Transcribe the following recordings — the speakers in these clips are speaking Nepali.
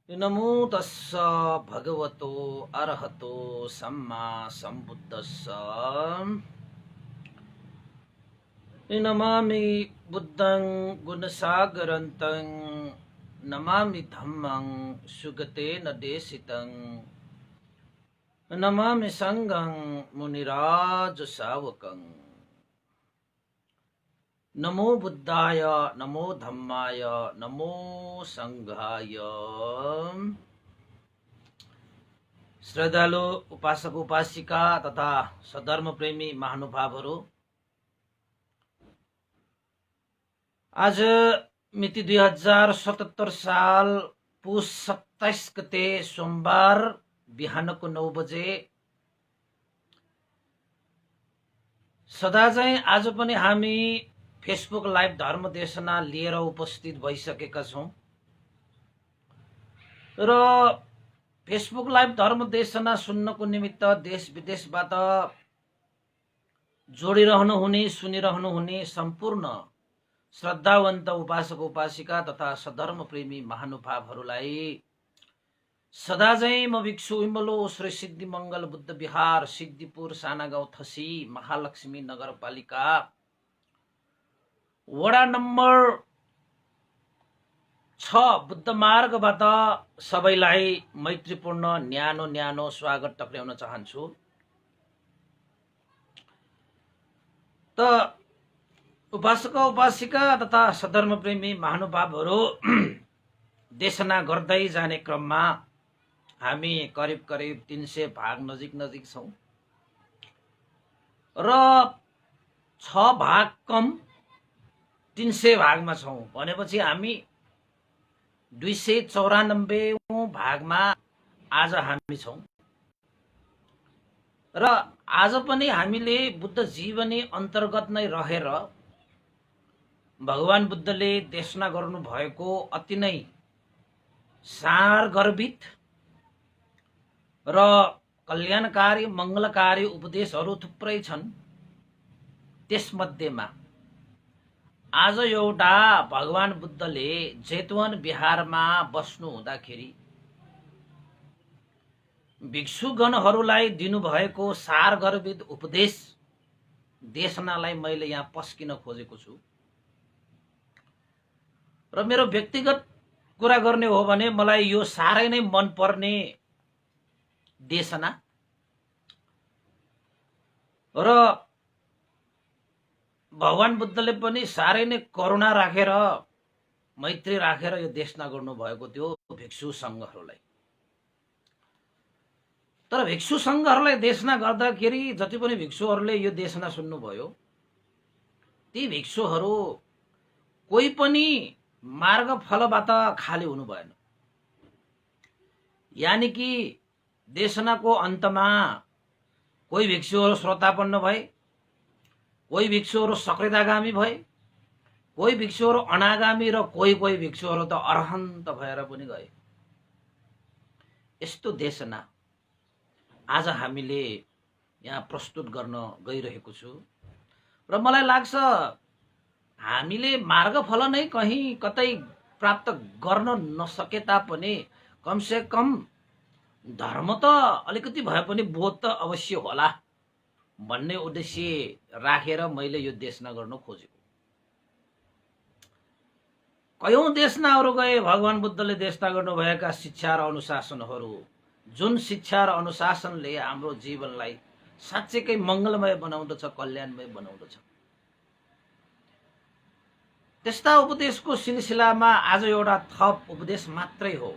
नमो तस्स भगवतो अरहतो सम्मा सम्बुद्धस्स। नमामि बुद्धं गुणसागरन्तं नमामि धम्मं सुगतेन देशितं नमामि संघं मुनिराज सावकं। नमो बुद्धाय नमो धम्माय नमो संघाय। श्रद्धालु उपासक उपासिका तथा सधर्म प्रेमी महानुभावहरू, आज मिति 2077 साल पुस 27 गते सोमबार बिहानको 9 बजे। सदा चाहिँ आज पनि हामी फेसबुक लाइभ धर्म देशना लिएर उपस्थित भइसकेका छौं र फेसबुक लाइभ धर्म देशना सुन्नको निमित्त देश विदेशबाट जोडिरहनु हुने सुनिरहनु हुने सम्पूर्ण श्रद्धावन्त उपासक उपासिका तथा सधर्म प्रेमी महानुभावहरूलाई सदा चाहिँ म भिक्षु विमलो श्री सिद्धि मंगल बुद्ध विहार सिद्धिपुर सानागाउँ थसी महालक्ष्मी नगरपालिका वडा नम्बर 6 बुद्ध मार्गबाट सबैलाई मैत्रीपूर्ण न्यानो न्यानो स्वागत टक्र्याउन चाहन्छु। त उपासक उपासिका तथा सधर्म प्रेमी महानुभावहरू, देशना गर्दै जाने क्रममा हामी करिब करिब 300 भाग नजिक नजिक छौं र 6 भाग कम 300 भागमा छौं भनेपछि हामी 294औं भागमा आज हामी छौं र आज पनि हामीले बुद्ध जीवनी अन्तर्गत नै रहेर भगवान बुद्धले देशना गर्नु भएको अति नै सारगर्भित र कल्याणकारी मंगलकारी उपदेशहरू थुप्रै छन्। त्यसमध्येमा आज एउटा भगवान बुद्धले जेतवन बिहारमा बस्नु हुँदाखेरि भिक्षुगणहरूलाई दिनुभएको सारगर्भित उपदेश देशनालाई मैले यहाँ पस्किन खोजेको छु र मेरो व्यक्तिगत कुरा गर्ने हो भने मलाई यो सारै नै मन पर्ने देशना र भगवान बुद्धले पनि सारै नै करुणा राखेर मैत्री राखेर यो देशना गर्नु भएको थियो भिक्षु संघहरूलाई। तर भिक्षु संघहरूलाई देशना गर्दाखेरि जति पनि भिक्षुहरूले यो देशना सुन्नुभयो ती भिक्षुहरू कोही पनि मार्ग फलबाट खाली हुनु भएन। यानी कि देशनाको अन्तमा कोही भिक्षुहरू श्रोतापन्न भए, कोही भिक्षुहरू सकृदागामी भए, कोही भिक्षुहरू अनागामी र कोही कोही भिक्षुहरू त अरहन्त भएर पनि गए। यस्तो देशना आज हामीले यहाँ प्रस्तुत गर्न गइरहेको छु र मलाई लाग्छ हामीले मार्गफल नै कहीं कतै प्राप्त गर्न नसके तापनि कमसे कम धर्म त अलिकति भए पनि बोध त अवश्य होला भन्ने उद्देश्य राखेर मैले यो देशना गर्न खोजेको। कयौं देशनाहरू गए भगवान बुद्धले देशना गर्नुभएका शिक्षा र अनुशासनहरू, जुन शिक्षा र अनुशासनले हाम्रो जीवनलाई साँच्चैकै मंगलमय बनाउँदछ, कल्याणमय बनाउँदछ। त्यस्ता उपदेशको सिलसिलामा आज एउटा थप उपदेश मात्रै हो,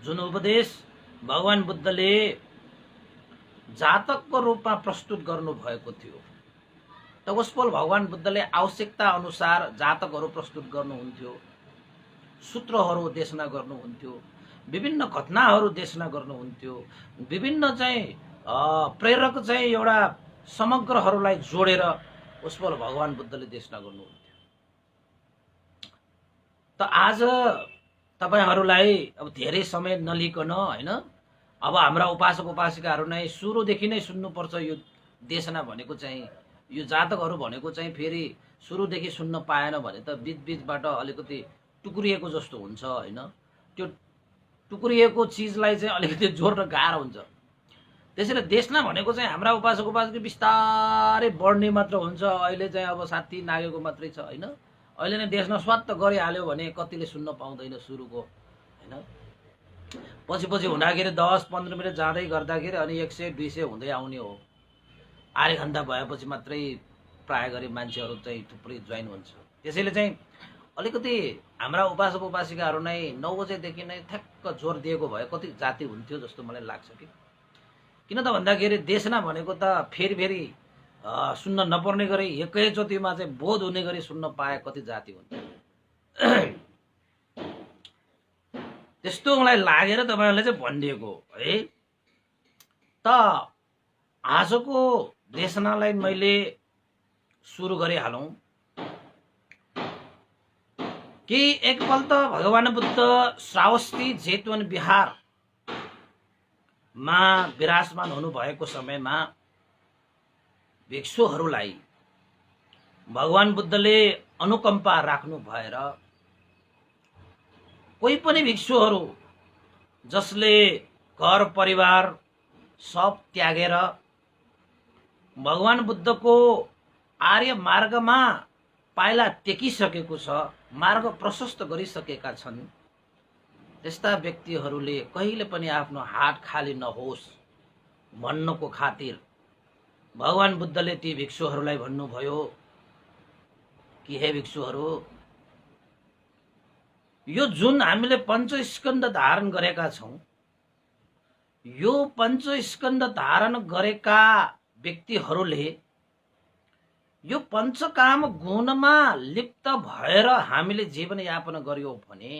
जुन उपदेश भगवान बुद्धले जातकको रूपमा प्रस्तुत गर्नु भएको थियो। तपस्फल भगवान बुद्धले आवश्यकता अनुसार जातकहरू प्रस्तुत गर्नुहुन्थ्यो, सूत्रहरू देशना गर्नुहुन्थ्यो, विभिन्न घटनाहरू देशना गर्नुहुन्थ्यो, विभिन्न चाहिँ प्रेरक चाहिँ एउटा समग्रहरूलाई जोडेर उसफल भगवान बुद्धले देशना गर्नुहुन्थ्यो। त आज तपाईहरुलाई अब धेरै समय नलिकन हैन, अब हाम्रा उपासक उपासिकाहरू नै सुरुदेखि नै सुन्नुपर्छ यो देशना भनेको चाहिँ, यो जातकहरू भनेको चाहिँ फेरि सुरुदेखि सुन्न पाएन भने त बीच बीचबाट अलिकति टुक्रिएको जस्तो हुन्छ हैन। त्यो टुक्रिएको चिजलाई चाहिँ अलिकति जोड्न गाह्रो हुन्छ। त्यसैले देशना भनेको चाहिँ हाम्रा उपासक उपासक बिस्तारै बढ्ने मात्र हुन्छ। अहिले चाहिँ अब 60 नागेको मात्रै छ होइन। अहिले नै देशमा स्वात्त गरिहाल्यो भने कतिले सुन्न पाउँदैन सुरुको होइन। पछि पछि हुँदाखेरि 10-15 मिनट जाँदै गर्दाखेरि अनि 100-200 हुँदै आउने हो। आधी घन्टा भएपछि मात्रै प्राय गरी मान्छेहरू चाहिँ थुप्रै जोइन हुन्छ। त्यसैले चाहिँ अलिकति हाम्रा उपासक उपासिकाहरू नै 9 बजेदेखि नै ठ्याक्क जोर दिएको भए कति जाति हुन्थ्यो जस्तो मलाई लाग्छ कि। किन त भन्दाखेरि देशना भनेको त फेरि फेरि सुन्न नपर्ने गरी एकैचोटिमा चाहिँ बोध हुने गरी सुन्न पाए कति जाति हुन्थ्यो। त्यस्तो मलाई लागेर तपाईँहरूले चाहिँ भनिदिएको है। त आजको देशनालाई मैले सुरु गरिहालौँ कि एकपल्ट भगवान बुद्ध श्रावस्ती जेतवन बिहारमा विराजमान हुनुभएको समयमा भिक्षुहरूलाई भगवान बुद्धले अनुकम्पा राख्नु भएर कोही पनि भिक्षुहरू जसले घर परिवार सब त्यागेर भगवान बुद्धको आर्य मार्गमा पाइला टेकिसकेको छ, मार्ग प्रशस्त गरिसकेका छन्, त्यस्ता व्यक्तिहरूले कहिले पनि आफ्नो हात खाली नहोस् भन्नको खातिर भगवान बुद्धले ती भिक्षुहरूलाई भन्नुभयो कि हे भिक्षुहरू, यो जुन हामीले पञ्चस्कन्ध धारण गरेका छौं, यो पञ्चस्कन्ध धारण गरेका व्यक्तिहरूले यो पञ्चकाम गुणमा लिप्त भएर हामीले जीवन यापन गर्यौं भने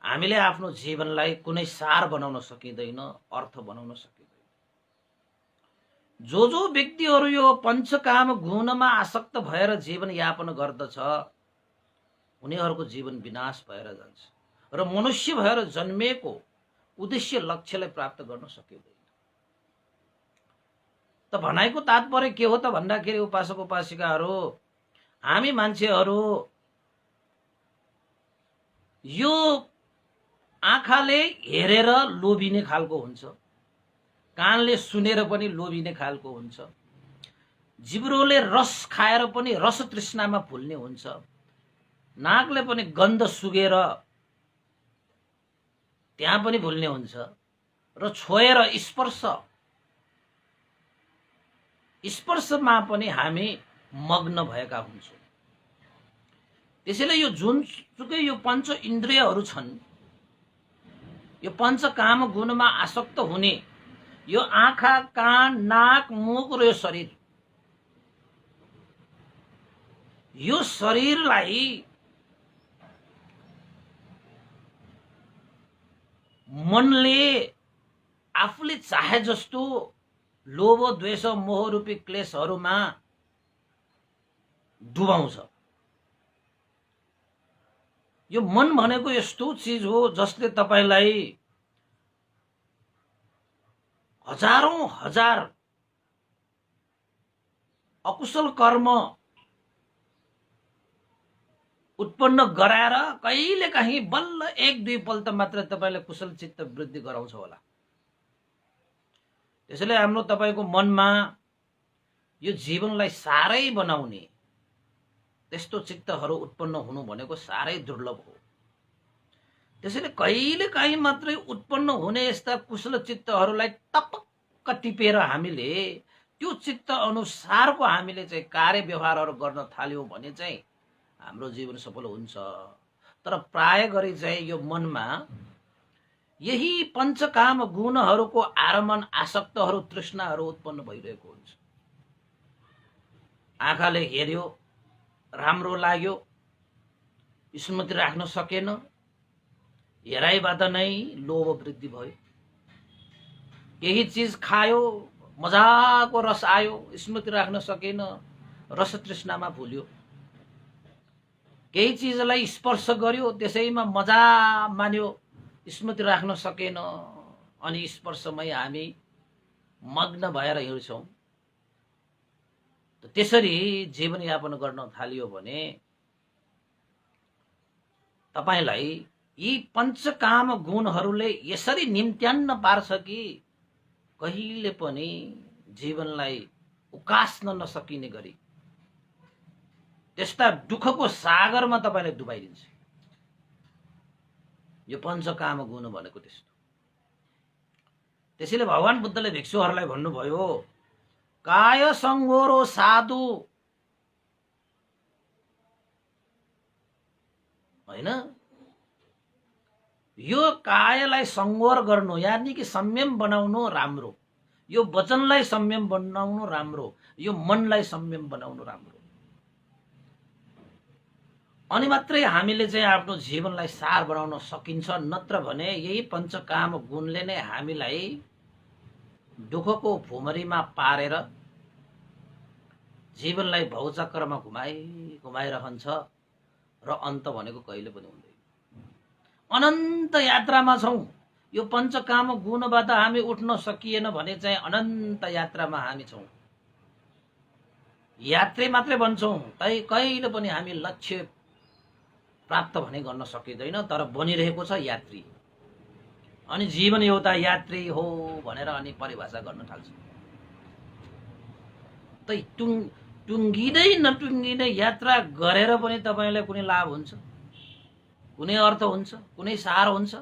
हामीले आफ्नो जीवनलाई कुनै सार बनाउन सकिँदैन, अर्थ बनाउन सकिँदैन। जो व्यक्तिहरू यो पञ्चकाम गुणमा आसक्त भएर जीवन यापन गर्दछ उनीहरूको जीवन विनाश भएर जान्छ र मनुष्य भएर जन्मेको उद्देश्य लक्ष्यलाई प्राप्त गर्न सकिँदैन। त भनाइको तात्पर्य के हो त भन्दाखेरि उपासक उपासिकाहरू, हामी मान्छेहरू यो आँखाले हेरेर लोभिने खालको हुन्छ, कानले सुनेर पनि लोभिने खालको हुन्छ, जिब्रोले रस खाएर पनि रस तृष्णामा फुल्ने हुन्छ, नाकले पनि गन्ध सुगेर त्यहाँ पनि भुल्ने हुन्छ र छोएर स्पर्शमा पनि हामी मग्न भएका हुन्छौँ। त्यसैले यो जुनसुकै यो पञ्च इन्द्रियहरू छन्, यो पञ्चकाम गुणमा आसक्त हुने यो आँखा, कान, नाक, मुख र यो शरीरलाई मनले आफूले चाहे जस्तो लोभ द्वेष मोह रूपी क्लेशहरूमा डुबाउँछ। यो मन भनेको यस्तो चीज हो जसले तपाईलाई हजारौं हजार अकुशल कर्म उत्पन्न गराएर कहिलेकाहीँ बल्ल 1-2 पल्ट मात्र तपाईलाई कुशल चित्त वृद्धि गराउँछ होला। त्यसैले हाम्रो तपाईको मनमा यो जीवनलाई सारै बनाउने त्यस्तो चित्तहरू उत्पन्न हुनु भनेको सारै दुर्लभ हो। त्यसैले कहिलेकाहीँ मात्रै उत्पन्न हुने यस्ता कुशल चित्तहरूलाई टपक्क टिपेर हामीले त्यो चित्त अनुसारको हामीले चाहिँ कार्य व्यवहारहरू गर्न थाल्यौं भने चाहिँ हाम्रो जीवन सफल हुन्छ। तर प्राय गरी चाहिँ यो मनमा यही पञ्चकाम गुणहरूको आरमण आसक्तहरू तृष्णाहरू उत्पन्न भइरहेको हुन्छ। आँखाले हेर्यो, राम्रो लाग्यो, स्मृति राख्न सकेन, हेराइबाट नै लोभ वृद्धि भयो। केही चीज खायो, मजाको रस आयो, स्मृति राख्न सकेन, रस तृष्णामा भुल्यो। केही चीजलाई स्पर्श गर्यो, त्यसैमा मजा मान्यो, स्मृति राख्न सकेन, अनि स्पर्शमै हामी मग्न भएर हिँड्छौं। त्यसरी जीवन यापन गर्न थालियो भने तपाईलाई यी पञ्चकाम गुणहरूले यसरी निम्त्यान्न पार्छ कि कहिले पनि जीवनलाई उकास्न नसकिने गरी त्यस्ता दुःखको सागरमा तपाईलाई डुबाइदिन्छ। यो पञ्चकाम गुण भनेको त्यस्तो। त्यसैले भगवान बुद्धले भिक्षुहरूलाई भन्नुभयो, काय सङ्गोरो साधु, हैन, यो कायलाई सङ्गोर गर्नु यानि कि संयम बनाउनु राम्रो, यो वचनलाई संयम बनाउनु राम्रो, यो मनलाई संयम बनाउनु राम्रो। अनि मात्रै हामीले चाहिँ आफ्नो जीवनलाई सार बनाउन सकिन्छ। नत्र भने यही पञ्चकाम गुणले नै हामीलाई दुःखको भुमरीमा पारेर जीवनलाई भौचक्रमा घुमाइरहन्छ र अन्त भनेको कहिले पनि हुँदैन। अनन्त यात्रामा छौं। यो पञ्चकाम गुणबाट हामी उठ्न सकिएन भने चाहिँ अनन्त यात्रामा हामी छौं। यात्री मात्रै बन्छौं, कहिले पनि हामी लक्ष्य प्राप्त भने गर्न सकिँदैन, तर बनिरहेको छ यात्री। अनि जीवन एउटा यात्री हो भनेर अनि परिभाषा गर्न थाल्छ। टुङ्गिँदै नटुङ्गिँदै यात्रा गरेर पनि तपाईलाई कुनै लाभ हुन्छ, कुनै अर्थ हुन्छ, कुनै सार हुन्छ?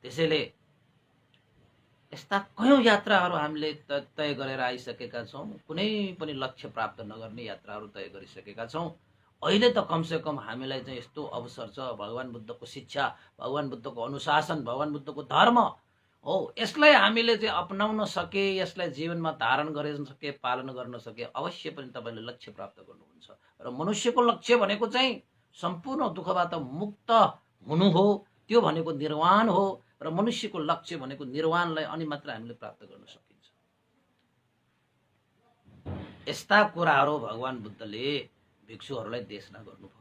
त्यसैले यस्ता कयौं यात्राहरू हामीले तय गरेर आइसकेका छौं। कुनै पनि लक्ष्य प्राप्त नगर्ने यात्राहरू तय गरिसकेका छौं। अहिले त कमसे कम हामीलाई चाहिँ यस्तो अवसर छ, भगवान बुद्धको शिक्षा, भगवान बुद्धको अनुशासन, भगवान बुद्धको धर्म हो, यसलाई हामीले चाहिँ अपनाउन सके, यसलाई जीवनमा धारण गर्न सके, पालन गर्न सके, अवश्य पनि तपाईले लक्ष्य प्राप्त गर्नुहुन्छ। र मनुष्यको लक्ष्य भनेको चाहिँ सम्पूर्ण दुःखबाट मुक्त हुनु हो, त्यो भनेको निर्वाण हो। र मनुष्यको लक्ष्य भनेको निर्वाणलाई अनि मात्र हामीले प्राप्त गर्न सकिन्छ। यस्ता कुराहरू भगवान बुद्धले भिक्षुहरूलाई देशना गर्नुभयो।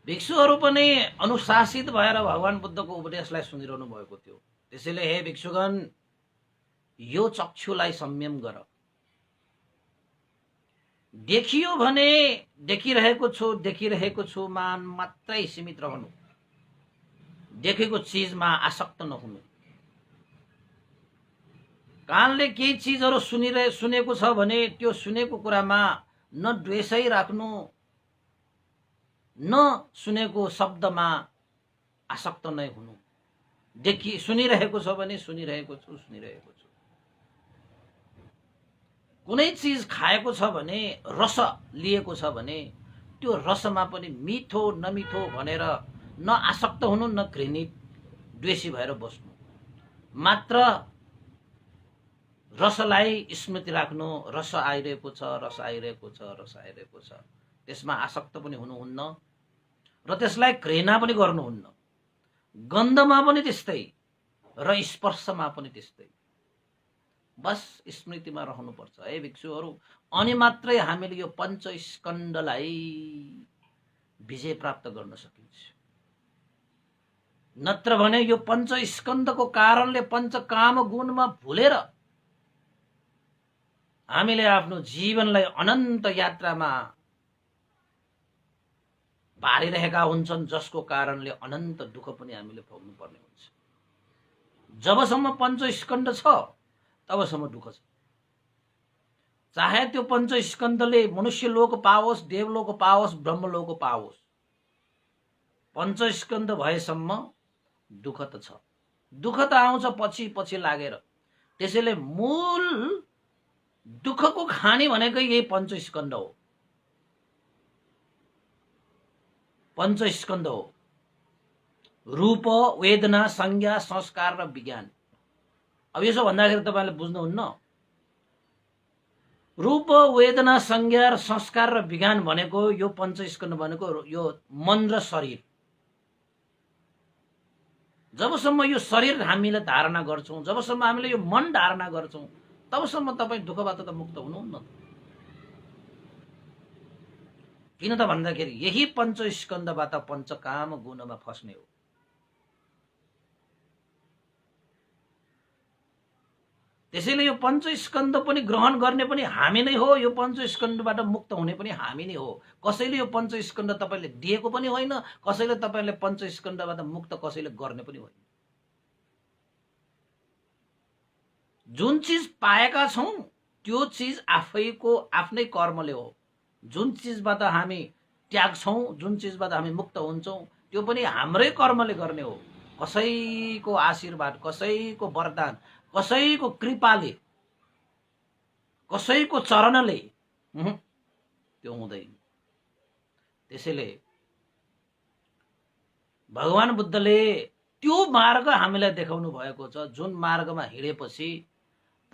भिक्षुहरू पनि अनुशासित भएर भगवान बुद्धको उपदेशलाई सुनिरहनु भएको थियो। त्यसैले हे भिक्षुगण, यो चक्षुलाई संयम गर। देखियो भने देखिरहेको छु मान मात्रै सीमित रहनु, देखेको चीजमा आसक्त नहुनु। कानले केही चीजहरू सुनेको छ भने त्यो सुनेको कुरामा न द्वेषै राख्नु, न सुनेको शब्दमा आसक्त नै हुनु। सुनिरहेको छ भने सुनिरहेको छु। कुनै चीज खाएको छ भने, रस लिएको छ भने त्यो रसमा पनि मिठो नमिठो भनेर न आसक्त हुनु, न घृणित द्वेषी भएर बस्नु। मात्र रसलाई स्मृति राख्नु, रस आइरहेको छ, त्यसमा आसक्त पनि हुनुहुन्न र त्यसलाई घृणा पनि गर्नुहुन्न। गन्धमा पनि त्यस्तै र स्पर्शमा पनि त्यस्तै। बस स्मृतिमा रहनुपर्छ है भिक्षुहरू। अनि मात्रै हामीले यो पञ्चस्कन्धलाई विजय प्राप्त गर्न सकिन्छ। नत्र भने यो पञ्चस्कन्धको कारणले पञ्चकाम गुणमा भुलेर हामीले आफ्नो जीवनलाई अनन्त यात्रामा पारिरहेका हुन्छन्, जसको कारणले अनन्त दुःख पनि हामीले भोग्नु पर्ने हुन्छ। जबसम्म पञ्चस्कन्ध छ तबसम्म दुःख छ। चाहे त्यो पञ्चस्कन्धले मनुष्य लोक पाओस्, देवलोक पाओस्, ब्रह्मलोक पाओस्, पञ्चस्कन्ध भएसम्म दुःख त छ। दुःख त आउँछ पछि लागेर। त्यसैले मूल दुःखको खानी भनेकै यही पञ्चस्कन्ध हो। पञ्चस्कन्ध हो रूप, वेदना, संज्ञा, संस्कार र विज्ञान। अब यसो भन्दाखेरि तपाईले बुझ्नुहुन्न। रूप, वेदना, संज्ञा र संस्कार र विज्ञान भनेको यो पञ्चस्कन्ध भनेको यो मन र शरीर। जबसम्म यो शरीर हामीले धारणा गर्छौं, जबसम्म हामीले यो मन धारणा गर्छौं, तबसम्म तपाई दुःखबाट त मुक्त हुनुहुन्न। किन त भन्दाखेरि यही पञ्चस्कन्धबाट पञ्चकाम गुणमा फस्ने हो। त्यसैले यो पञ्चस्कन्ध पनि ग्रहण गर्ने पनि हामी नै हो, यो पञ्चस्कन्धबाट मुक्त हुने पनि हामी नै हो। कसैले यो पञ्चस्कन्ध तपाईँले दिएको पनि होइन, कसैले तपाईँले पञ्चस्कन्धबाट मुक्त कसैले गर्ने पनि होइन। जुन चिज पाएका छौँ त्यो चिज आफैको आफ्नै कर्मले हो। जुन चिजबाट हामी त्याग्छौँ, जुन चिजबाट हामी मुक्त हुन्छौँ त्यो पनि हाम्रै कर्मले गर्ने हो। कसैको आशीर्वाद, कसैको वरदान, कसैको कृपाले, कसैको चरणले त्यो हुँदैन। त्यसैले भगवान बुद्धले त्यो मार्ग हामीलाई देखाउनु भएको छ, जुन मार्गमा हिँडेपछि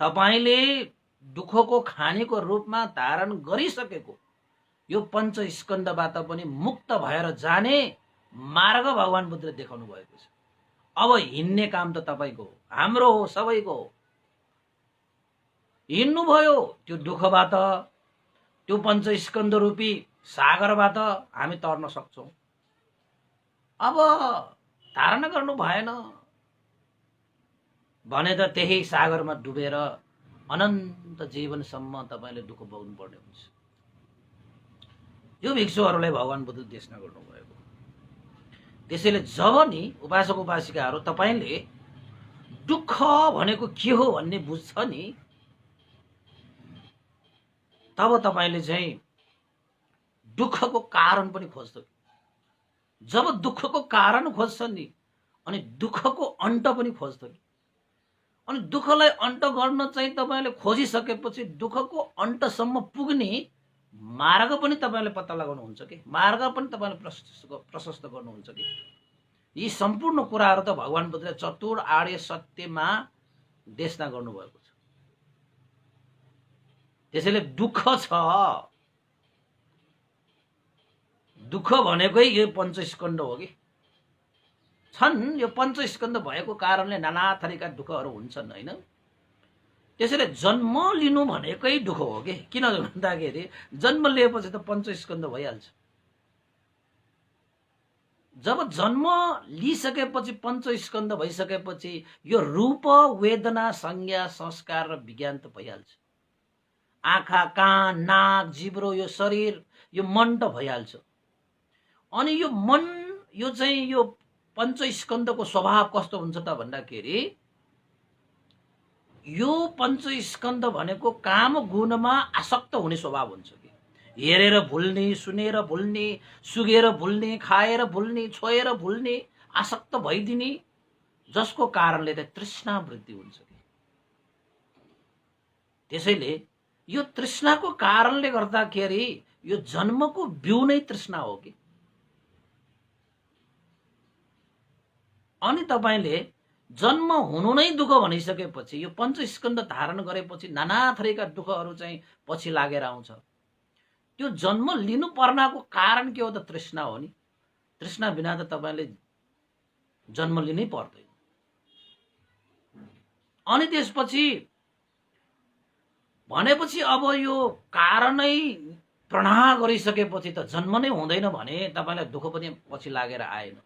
तपाईले दुःखको खानीको रूपमा धारण गरिसकेको यो पञ्चस्कन्धबाट पनि मुक्त भएर जाने मार्ग भगवान बुद्धले देखाउनु भएको छ। अब हिँड्ने काम त तपाईको हो, हाम्रो हो, सबैको हो। हिँड्नु भयो त्यो दुःखबाट, त्यो पञ्चस्कन्ध रूपी सागरबाट हामी तर्न सक्छौँ। अब धारणा गर्नु भएन भने त त्यही सागरमा डुबेर अनन्त जीवनसम्म तपाईले दुःख भोग्नु पर्ने हुन्छ। यो भिक्षुहरूलाई भगवान बुद्ध देशना गर्नुभएको। त्यसैले जब नि उपासक उपासिकाहरू तपाईले दुःख भनेको के हो भन्ने बुझ्छ नि, तब तपाईले चाहिँ दुःखको कारण पनि खोज्छ। जब दुःखको कारण खोज्छ नि, अनि दुःखको अन्त पनि खोज्छ। अनि दुःखलाई अन्त गर्न चाहिँ तपाईले खोजिसकेपछि दुःखको अन्तसम्म पुग्ने मार्ग पनि तपाईले पत्ता लगाउनुहुन्छ कि, मार्ग पनि तपाईले प्रशस्त गर्नुहुन्छ कि। यी सम्पूर्ण कुराहरू त भगवान बुद्धले चतुर आर्य सत्यमा देशना गर्नुभएको छ। त्यसैले दुःख छ, दुःख भनेकै यो पञ्चस्कन्ध हो कि। छन् यो पञ्चस्कन्ध भएको कारणले नाना थरीका दुःखहरू हुन्छन् हैन। त्यसैले जन्म लिनु भनेकै दुःख हो कि। किन भन्दाखेरि जन्म लिएपछि त पञ्चस्कन्ध भइहाल्छ। जब जन्म लिइसकेपछि पञ्चस्कन्ध भइसकेपछि यो रूप, वेदना, संज्ञा, संस्कार र विज्ञान त भइहाल्छ। आँखा, कान, नाक, जिब्रो, यो शरीर, यो मन त भइहाल्छ। अनि यो मन, यो चाहिँ यो पञ्चस्कन्धको स्वभाव कस्तो हुन्छ त भन्दाखेरि यो पञ्चस्कन्ध भनेको काम गुणमा आसक्त हुने स्वभाव हुन्छ कि। हेरेर भुल्ने, सुनेर भुल्ने, सुगेर भुल्ने, खाएर भुल्ने, छोएर भुल्ने, आसक्त भइदिने, जसको कारणले त तृष्णा वृद्धि हुन्छ कि। त्यसैले यो तृष्णाको कारणले गर्दाखेरि यो जन्मको बिउ नै तृष्णा हो कि। अनि तपाईले जन्म हुनु नै दुःख भनिसकेपछि यो पञ्चस्कन्ध धारण गरेपछि नाना थरीका दुःखहरू चाहिँ पछि लागेर आउँछ। त्यो जन्म लिनु पर्नको कारण के हो त? तृष्णा हो नि। तृष्णा बिना त तपाईले जन्म लिनै पर्दैन। अनि त्यसपछि भनेपछि अब यो कारणै प्रणाह गरिसकेपछि त जन्म नै हुँदैन भने तपाईलाई दुःख पनि पछि लागेर आएन।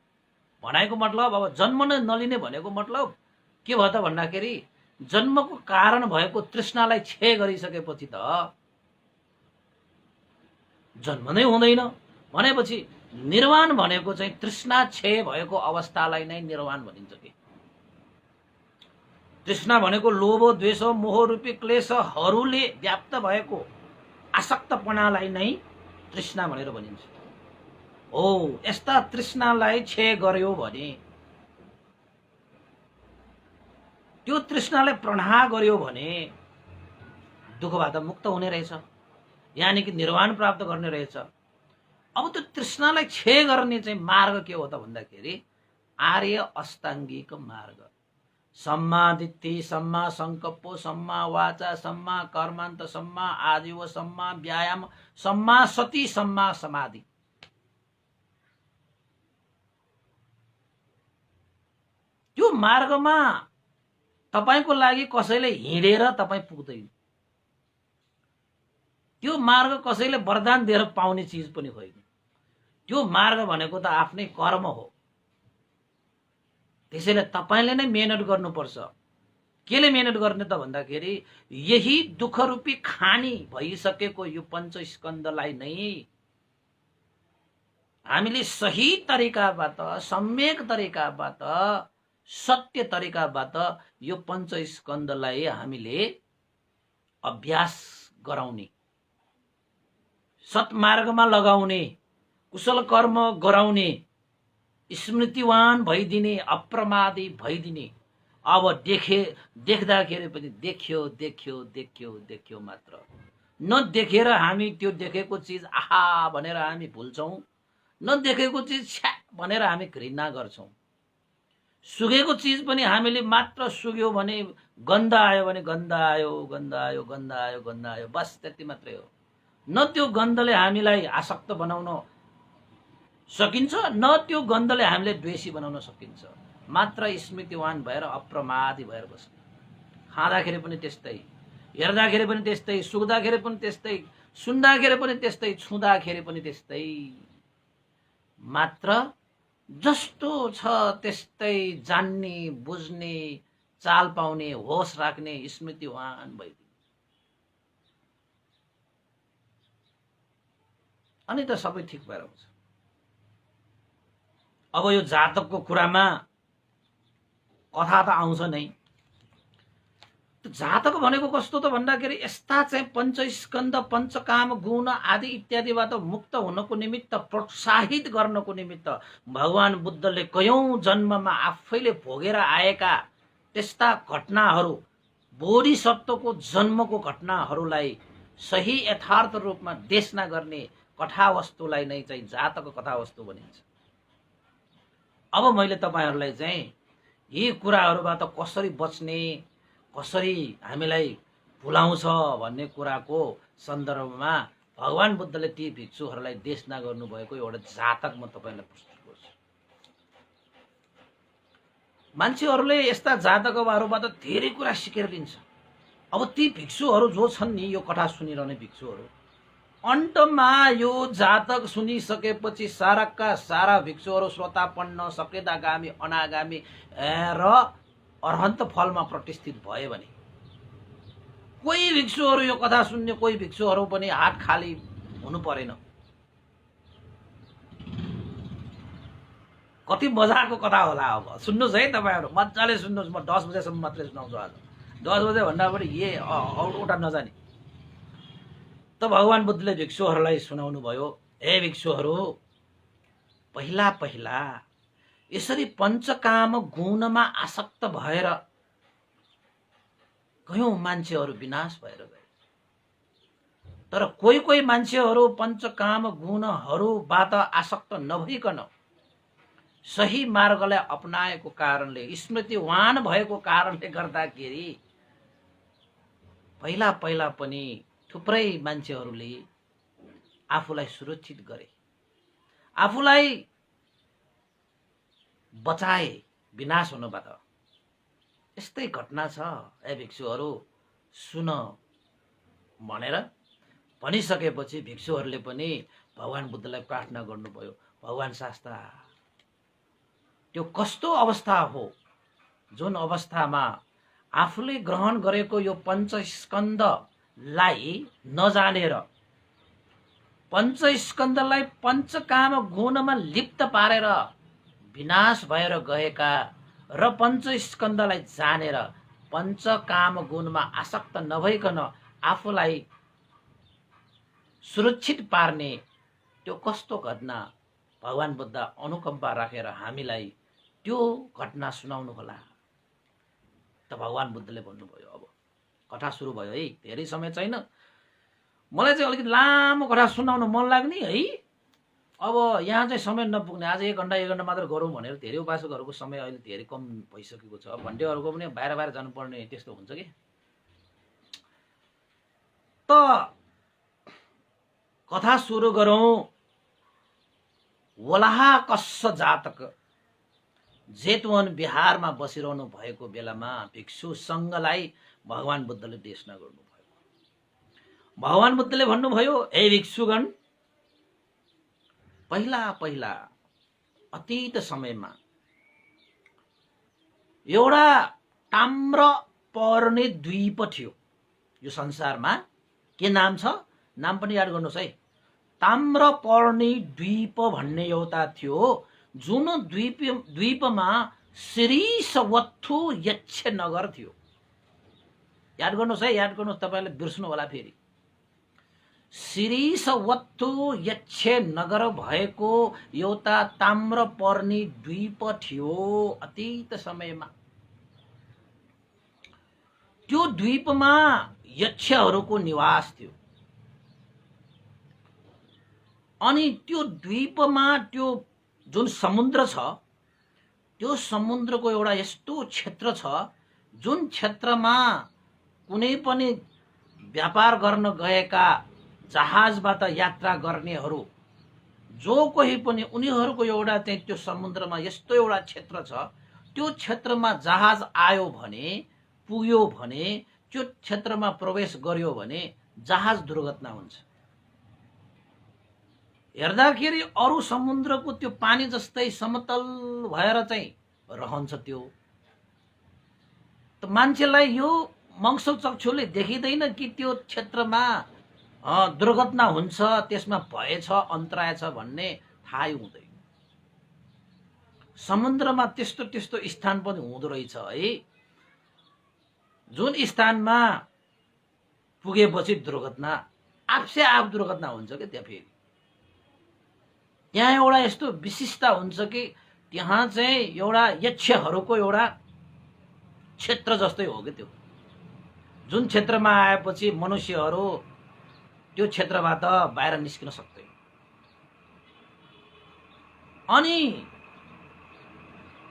भनाइको मतलब अब जन्म नै नलिने भनेको मतलब के भयो त भन्दाखेरि जन्मको कारण भएको तृष्णालाई क्षय गरिसकेपछि त जन्म नै हुँदैन। भनेपछि निर्वाण भनेको चाहिँ तृष्णा क्षय भएको अवस्थालाई नै निर्वाण भनिन्छ कि। तृष्णा भनेको लोभ, द्वेष, मोह रूपी क्लेशहरूले व्याप्त भएको आसक्तपनालाई नै तृष्णा भनेर भनिन्छ। हो, यस्ता तृष्णालाई क्षय गर्यो भने, त्यो तृष्णालाई प्रणाह गर्यो भने दुःखबाट मुक्त हुने रहेछ, यानी कि निर्वाण प्राप्त गर्ने रहेछ। अब त्यो तृष्णालाई क्षय गर्ने चाहिँ मार्ग के हो त भन्दाखेरि आर्य अष्टाङ्गिक मार्ग। सम्मा दिट्ठी, सम्मा संकल्प, सम्मा वाचा, सम्मा कर्मान्त, सम्मा आजीव, सम्मा व्यायाम, सम्मा सति, सम्मा समाधि। त्यो मार्गमा तपाईको लागि कसैले हिँडेर तपाई पुग्दैन। त्यो मार्ग कसैले वरदान दिएर पाउने चीज पनि होइन। त्यो मार्ग भनेको त आफ्नै कर्म हो। त्यसैले तपाईले नै मेहनत गर्नुपर्छ। केले मेहनत गर्ने त भन्दाखेरि यही दुःख रूपी खानी भइसकेको यो पञ्चस्कन्धलाई नै हामीले सही तरिकाबाट, सम्यक तरिकाबाट, सत्य तरिकाबाट यो पञ्चस्कन्धलाई हामीले अभ्यास गराउने, सत्मार्गमा लगाउने, कुशल कर्म गराउने, स्मृतिवान भइदिने, अप्रमादी भइदिने। अब देख्दाखेरि पनि देख्यो देख्यो देख्यो देख्यो मात्र, नदेखेर हामी त्यो देखेको चिज आहा भनेर हामी भुल्छौँ, नदेखेको चिज छ्या भनेर हामी घृणा गर्छौँ। सुगेको चिज पनि हामीले मात्र सुग्यो भने, गन्ध आयो भने गन्ध आयो गन्ध आयो गन्ध आयो गन्ध आयो, बस त्यति मात्रै हो। न त्यो गन्धले हामीलाई आसक्त बनाउन सकिन्छ, न त्यो गन्धले हामीले द्वेषी बनाउन सकिन्छ। मात्र स्मृतिवान भएर अप्रमादी भएर बस्ने, खाँदाखेरि पनि त्यस्तै, हेर्दाखेरि पनि त्यस्तै, सुक्दाखेरि पनि त्यस्तै, सुन्दाखेरि पनि त्यस्तै, छुँदाखेरि पनि त्यस्तै, मात्र जस्तो छ त्यस्तै जान्ने, बुझ्ने, चाल पाउने, होस राख्ने, स्मृतिवान भइदिने, अनि त सबै ठिक भएर हुन्छ। अब यो जातकको कुरामा कथा त आउँछ नै। जातक भनेको कस्तो त भन्दाखेरि यस्ता चाहिँ पञ्चस्कन्ध, पञ्चकाम, गुण आदि इत्यादिबाट मुक्त हुनको निमित्त, प्रोत्साहित गर्नको निमित्त भगवान बुद्धले कयौं जन्ममा आफैले भोगेर आएका त्यस्ता घटनाहरू, बोधिसत्वको जन्मको घटनाहरूलाई सही यथार्थ रूपमा देशना गर्ने कथावस्तुलाई नै चाहिँ जातक कथावस्तु भनिन्छ। अब मैले तपाईहरूलाई चाहिँ यी कुराहरूबाट कसरी बच्ने, कसरी हामीलाई भुलाउँछ भन्ने कुराको सन्दर्भमा भगवान बुद्धले ती भिक्षुहरूलाई देशना गर्नुभएको एउटा जातक म तपाईलाई प्रस्तुत गर्छु। मान्छेहरूले यस्ता जातकहरूबाट धेरै कुरा सिकेर लिन्छ। अब ती भिक्षुहरू जो छन् नि, यो कथा सुनिरहने भिक्षुहरू, अन्तमा यो जातक सुनिसकेपछि साराका सारा भिक्षुहरू श्रोता पढ्न सकेदागामी, अनागामी र अरहन्त फलमा प्रतिष्ठित भए भने, कोही भिक्षुहरू यो कथा सुन्ने कोही भिक्षुहरू पनि हात खाली हुनु परेन। कति मजाको कथा होला। अब सुन्नुहोस् है तपाईहरु, मजाले सुन्नुहोस्। म 10 बजेसम्म मात्रै सुनाउँछु आज। 10 बजे भन्दा पनि एउटा नजाने। त भगवान बुद्धले भिक्षुहरूलाई सुनाउनु भयो, हे भिक्षुहरू, पहिला पहिला यसरी पञ्चकाम गुणमा आसक्त भएर कयौं मान्छेहरू विनाश भएर गए। तर कोही कोही मान्छेहरू पञ्चकाम गुणहरूबाट आसक्त नभइकन सही मार्गलाई अपनाएको कारणले, स्मृतिवान भएको कारणले गर्दाखेरि पहिला पहिला पनि थुप्रै मान्छेहरूले आफूलाई सुरक्षित गरे, आफूलाई बचाए विनाश हुनबाट। यस्तै घटना छ ए भिक्षुहरू, सुन भनेर भनिसकेपछि भिक्षुहरूले पनि भगवान बुद्धलाई प्रार्थना गर्नुभयो, भगवान शास्ता, त्यो कस्तो अवस्था हो जुन अवस्थामा आफूले ग्रहण गरेको यो पञ्चस्कन्धलाई नजानेर, पञ्चस्कन्धलाई पञ्चकाम गुणमा लिप्त पारेर विनाश भएर गएका र पञ्चस्कन्धलाई जानेर पञ्चकाम गुणमा आसक्त नभइकन आफूलाई सुरक्षित पार्ने त्यो कस्तो घटना भगवान बुद्ध अनुकम्पा राखेर हामीलाई त्यो घटना सुनाउनु होला। त भगवान बुद्धले भन्नुभयो, अब कथा सुरु भयो है, धेरै समय छैन। मलाई चाहिँ अलिकति लामो कथा सुनाउन मन लाग्ने है। अब यहाँ चाहिँ समय नपुग्ने, आज 1 घण्टा 1 घण्टा मात्र गरौँ भनेर धेरै उपासकहरूको समय अहिले धेरै कम भइसकेको छ। भन्टेहरूको पनि बाहिर बाहिर जानुपर्ने त्यस्तो हुन्छ कि। त कथा सुरु गरौँ। वलाहा कस्स जातक जेतवन बिहारमा बसिरहनु भएको बेलामा भिक्षु संघलाई भगवान बुद्धले देशना गर्नुभयो। भगवान बुद्धले भन्नुभयो, हे भिक्षुगण, पहिला पहिला अतीत समयमा एउटा ताम्र पर्ने द्वीप थियो यो संसारमा। के नाम छ? नाम पनि याद गर्नुहोस् है। ताम्रपर्णी द्वीप भन्ने एउटा थियो, जुन द्वीपमा श्रीसवत्थु यक्ष नगर थियो। याद गर्नुहोस् है, याद गर्नुहोस्, तपाईँले बिर्स्नु होला फेरि। श्रीसवत्थु यक्ष नगर भएको एउटा ताम्रपर्णी द्वीप थियो अतीत समयमा। त्यो द्वीपमा यक्षहरूको निवास थियो। अनि त्यो द्वीपमा त्यो जुन समुद्र छ, त्यो समुद्रको एउटा यस्तो क्षेत्र छ जुन क्षेत्रमा कुनै पनि व्यापार गर्न गएका जहाजबाट यात्रा गर्नेहरू जो कोही पनि उनीहरूको एउटा चाहिँ त्यो समुद्रमा यस्तो एउटा क्षेत्र छ, त्यो क्षेत्रमा जहाज आयो भने, पुग्यो भने, त्यो क्षेत्रमा प्रवेश गर्यो भने जहाज दुर्घटना हुन्छ। हेर्दाखेरि अरू समुद्रको त्यो पानी जस्तै समतल भएर चाहिँ रहन्छ। त्यो त मान्छेलाई यो मंसल चक्षुले देखिँदैन कि त्यो क्षेत्रमा दुर्घटना हुन्छ, त्यसमा भय छ, अन्तराय छ भन्ने थाहै हुँदैन। समुद्रमा त्यस्तो त्यस्तो स्थान पनि हुँदो रहेछ है, जुन स्थानमा पुगेपछि दुर्घटना आफसे आफ दुर्घटना हुन्छ कि त्यहाँ। फेरि त्यहाँ एउटा यस्तो विशिष्टता हुन्छ कि त्यहाँ चाहिँ एउटा यक्षहरूको एउटा क्षेत्र जस्तै हो कि त्यो। जुन क्षेत्रमा आएपछि मनुष्यहरू त्यो क्षेत्रबाट बाहिर निस्किन सक्दैन। अनि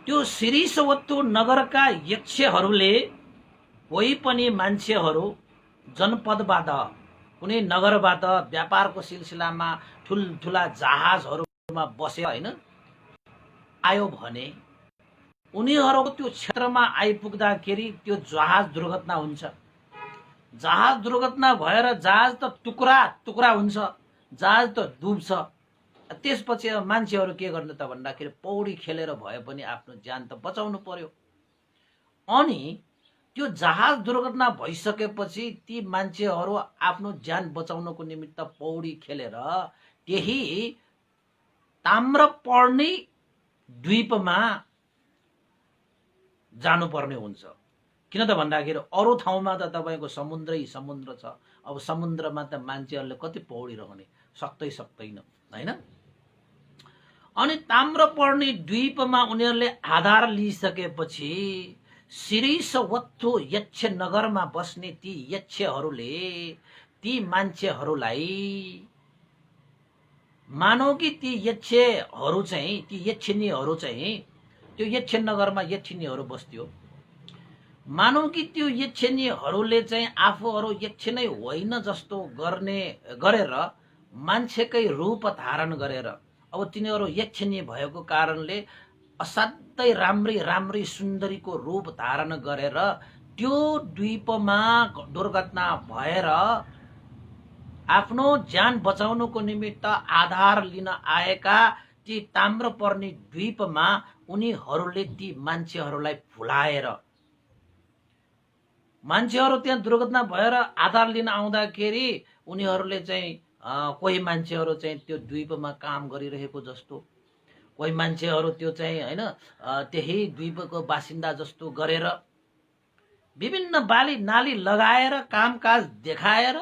त्यो श्रीसवत्थु नगरका यक्षहरूले कोही पनि मान्छेहरू जनपदबाट, कुनै नगरबाट व्यापारको सिलसिलामा ठुल्ठुला जहाजहरूमा बसेर हैन आयो भने उनीहरूको त्यो क्षेत्रमा आइपुग्दाखेरि त्यो जहाज दुर्घटना हुन्छ। जहाज दुर्घटना भएर जहाज त टुक्रा टुक्रा हुन्छ, जहाज त डुब्छ। त्यसपछि मान्छेहरू के गर्ने त भन्दाखेरि पौडी खेलेर भए पनि आफ्नो ज्यान त बचाउनु पर्यो। अनि त्यो जहाज दुर्घटना भइसकेपछि ती मान्छेहरू आफ्नो ज्यान बचाउनको निमित्त पौडी खेलेर त्यही ताम्रपर्णी द्वीपमा जानुपर्ने हुन्छ। किन त भन्दाखेरि अरू ठाउँमा त तपाईँको समुद्रै समुद्र छ। अब समुद्रमा त मान्छेहरूले कति पौडी रहने, सक्दैन हैन। अनि ताम्रपर्णी द्वीपमा उनीहरूले आधार लिइसकेपछि श्रीसवत्थु यक्ष नगरमा बस्ने ती यक्षहरूले ती मान्छेहरूलाई मानौ कि ती यक्षहरू चाहिँ, ती यक्षिनीहरू चाहिँ, त्यो यक्ष नगरमा यक्षिनीहरू बस्थ्यो। मानौ कि त्यो यक्षिनीहरूले चाहिँ आफूहरू यक्ष नै होइन जस्तो गरेर मान्छेकै रूप धारण गरेर, अब तिनीहरू यक्षिनी भएको कारणले असाध्यै राम्री राम्री सुन्दरीको रूप धारण गरेर त्यो द्वीपमा दुर्घटना भएर आफ्नो ज्यान बचाउनको निमित्त आधार लिन आएका ती ताम्रपर्णी द्वीपमा उनीहरूले ती मान्छेहरूलाई भुलाएर, मान्छेहरू त्यहाँ दुर्घटना भएर आधार लिन आउँदाखेरि उनीहरूले चाहिँ कोही मान्छेहरू चाहिँ त्यो द्वीपमा काम गरिरहेको जस्तो, कोही मान्छेहरू त्यो चाहिँ हैन त्यही द्वीपको बासिन्दा जस्तो गरेर विभिन्न बाली नाली लगाएर कामकाज देखाएर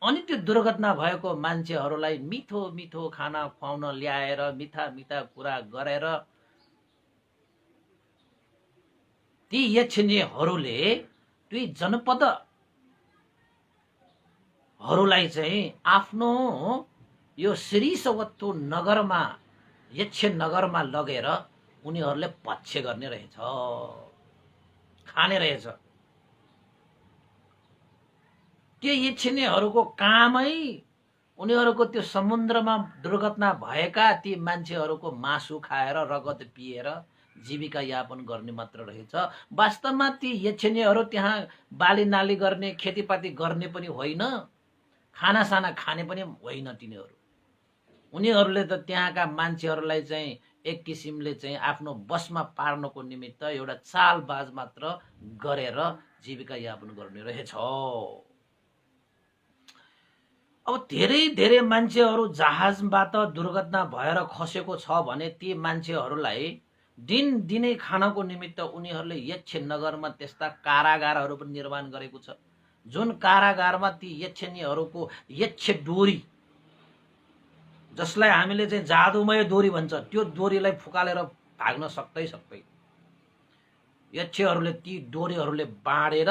अनि त्यो दुर्घटना भएको मान्छेहरूलाई मिठो मिठो खाना खुवाउन ल्याएर मिठा मिठा कुरा गरेर ती यक्षिनीहरूले ती जनपदहरूलाई चाहिँ आफ्नो यो श्रीसवत्थु नगरमा, यक्ष नगरमा लगेर उनीहरूले भक्ष्य गर्ने रहेछ, खाने रहेछ। त्यो यक्षिनीहरूको कामै उनीहरूको त्यो समुद्रमा दुर्घटना भएका ती मान्छेहरूको मासु खाएर रगत पिएर जीविका यापन गर्ने मात्र रहेछ। वास्तवमा ती यक्षिनीहरू त्यहाँ बाली नाली गर्ने, खेतीपाती गर्ने पनि होइन, खानासाना खाने पनि होइन। तिनीहरूले त त्यहाँका मान्छेहरूलाई चाहिँ एक किसिमले चाहिँ आफ्नो बसमा पार्नको निमित्त एउटा चालबाज मात्र गरेर जीविका यापन गर्ने रहेछ। अब धेरै धेरै मान्छेहरू जहाजबाट दुर्घटना भएर खसेको छ भने ती मान्छेहरूलाई दिनदिनै खानको निमित्त उनीहरूले यक्षनगरमा त्यस्ता कारागारहरू पनि निर्माण गरेको छ, जुन कारागारमा ती यक्षिणीहरूको यक्ष डोरी, जसलाई हामीले चाहिँ जादुमय डोरी भन्छ, त्यो डोरीलाई फुकालेर भाग्न सक्दै यक्षहरूले ती डोरीहरूले बाँडेर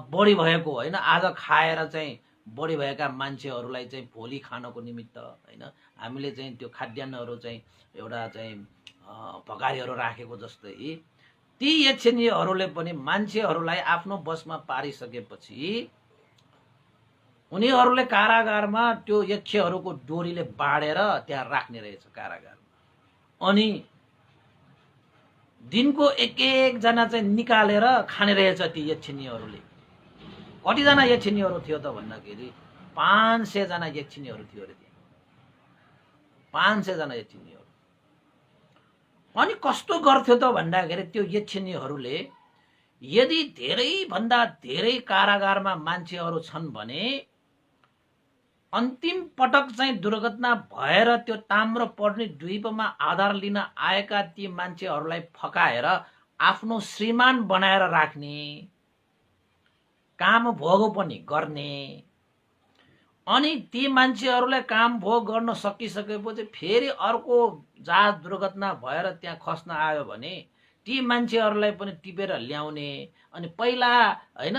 बढी भएको होइन, आज खाएर चाहिँ बढी भएका मान्छेहरूलाई चाहिँ भोलि खानको निमित्त होइन हामीले चाहिँ त्यो खाद्यान्नहरू चाहिँ एउटा चाहिँ भकारीहरू राखेको जस्तै ती यक्षिणीहरूले पनि मान्छेहरूलाई आफ्नो बसमा पारिसकेपछि उनीहरूले कारागारमा त्यो यक्षहरूको डोरीले बाँडेर त्यहाँ राख्ने रहेछ कारागारमा। अनि दिनको एक जना चाहिँ निकालेर खाने रहेछ ती यक्षिणीहरूले। कतिजना यक्षिणीहरू थियो त भन्दाखेरि 500 जना यक्षिणीहरू थियो अरे त्यहाँ, 500 जना यक्षिणीहरू। अनि कस्तो गर्थ्यो त भन्दाखेरि त्यो यक्षिणीहरूले यदि धेरै भन्दा धेरै कारागारमा मान्छेहरू छन् भने अन्तिम पटक चाहिँ दुर्घटना भएर त्यो ताम्रपर्णी द्वीपमा आधार लिन आएका ती मान्छेहरूलाई फकाएर आफ्नो श्रीमान बनाएर राख्ने, काम भोग पनि गर्ने। अनि ती मान्छेहरूले काम भोग गर्न सकिसकेपछि फेरि अर्को जहाज दुर्घटना भएर त्यहाँ खस्न आयो भने ती मान्छेहरूलाई पनि टिपेर ल्याउने। अनि पहिला हैन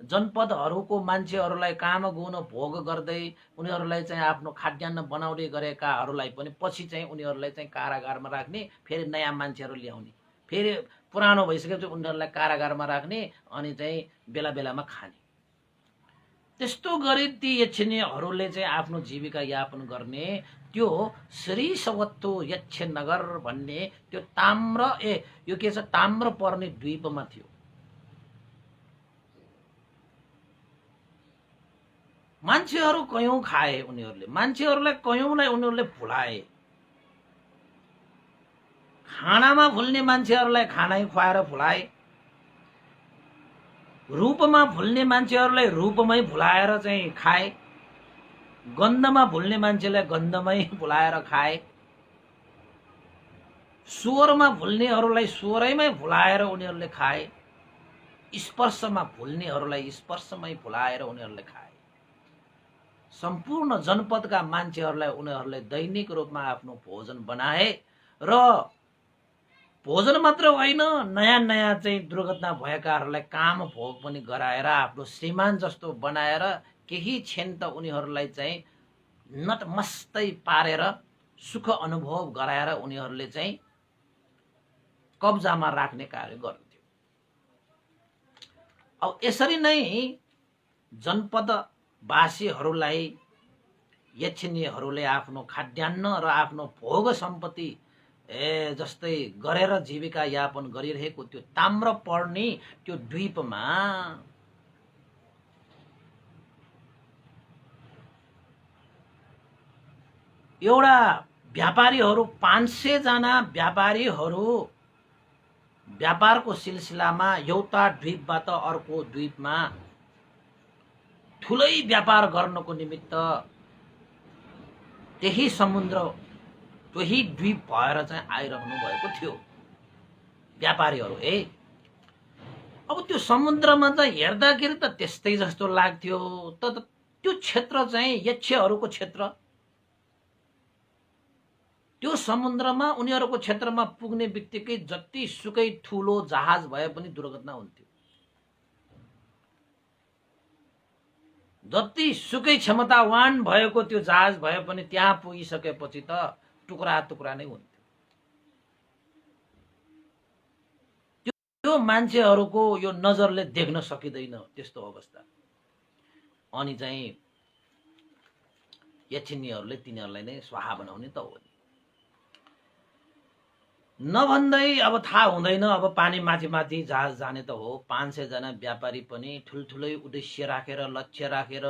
जनपदहरूको मान्छेहरूलाई काम गुण भोग गर्दै उनीहरूलाई चाहिँ आफ्नो खाद्यान्न बनाउँदै गरेकाहरूलाई पनि पछि चाहिँ उनीहरूलाई चाहिँ कारागारमा राख्ने, फेरि नयाँ मान्छेहरू ल्याउने, फेरि पुरानो भइसकेपछि उनीहरूलाई कारागारमा राख्ने, अनि चाहिँ बेला बेलामा खाने। त्यस्तो गरी ती यक्षिणीहरूले चाहिँ आफ्नो जीविका यापन गर्ने त्यो श्री सवत्तो यक्षनगर भन्ने त्यो यो के छ ताम्रपर्णी द्वीपमा थियो। मान्छेहरू कयौं खाए उनीहरूले, मान्छेहरूलाई कयौंलाई उनीहरूले भुलाए। खानामा भुल्ने मान्छेहरूलाई खानै खुवाएर भुलाए, रूपमा भुल्ने मान्छेहरूलाई रूपमै भुलाएर चाहिँ खाए, गन्धमा भुल्ने मान्छेलाई गन्धमै भुलाएर खाए, स्वरमा भुल्नेहरूलाई स्वरैमै भुलाएर उनीहरूले खाए, स्पर्शमा भुल्नेहरूलाई स्पर्शमै भुलाएर उनीहरूले खाए। सम्पूर्ण जनपदका मान्छेहरूलाई उनीहरूले दैनिक रूपमा आफ्नो भोजन बनाए र भोजन मात्र होइन, नयाँ नयाँ चाहिँ दुर्घटना भएकाहरूलाई काम भोग पनि गराएर आफ्नो श्रीमान जस्तो बनाएर केही क्षण त उनीहरूलाई चाहिँ नटमस्तै पारेर सुख अनुभव गराएर उनीहरूले चाहिँ कब्जामा राख्ने कार्य गर्दथ्यो। अब यसरी नै जनपदवासीहरूलाई यक्षिणीहरूले आफ्नो खाद्यान्न र आफ्नो भोग सम्पत्ति जस्तै गरेर जीविका यापन गरिरहेको त्यो ताम्रपर्णी त्यो द्वीपमा एउटा व्यापारीहरू 500 जना व्यापारीहरू व्यापारको सिलसिलामा एउटा द्वीपबाट अर्को द्वीपमा ठुलै व्यापार गर्नको निमित्त त्यही समुद्र त्यही द्वीप भएर चाहिँ आइरहनु भएको थियो व्यापारीहरू। अब त्यो समुद्रमा त हेर्दाखेरि त त्यस्तै जस्तो लाग्थ्यो, तर त्यो क्षेत्र चाहिँ यक्षहरूको क्षेत्र। त्यो समुद्रमा उनीहरूको क्षेत्रमा पुग्ने बित्तिकै जति सुकै ठुलो जहाज भए पनि दुर्घटना हुन्थ्यो, जति सुकै क्षमतावान भएको त्यो जहाज भए पनि त्यहाँ पुगिसकेपछि त टुक्रा टुक्रा नै हुन्थ्यो। त्यो मान्छेहरूको यो नजरले देख्न सकिँदैन त्यस्तो अवस्था। अनि चाहिँ यक्षिणीहरूले तिनीहरूलाई नै स्वाहा बनाउने त हो नि। नभन्दै अब थाहा हुँदैन, अब पानी माथि माथि जहाज जाने त हो। 500 जना व्यापारी पनि ठुल्ठुलै उद्देश्य राखेर लक्ष्य राखेर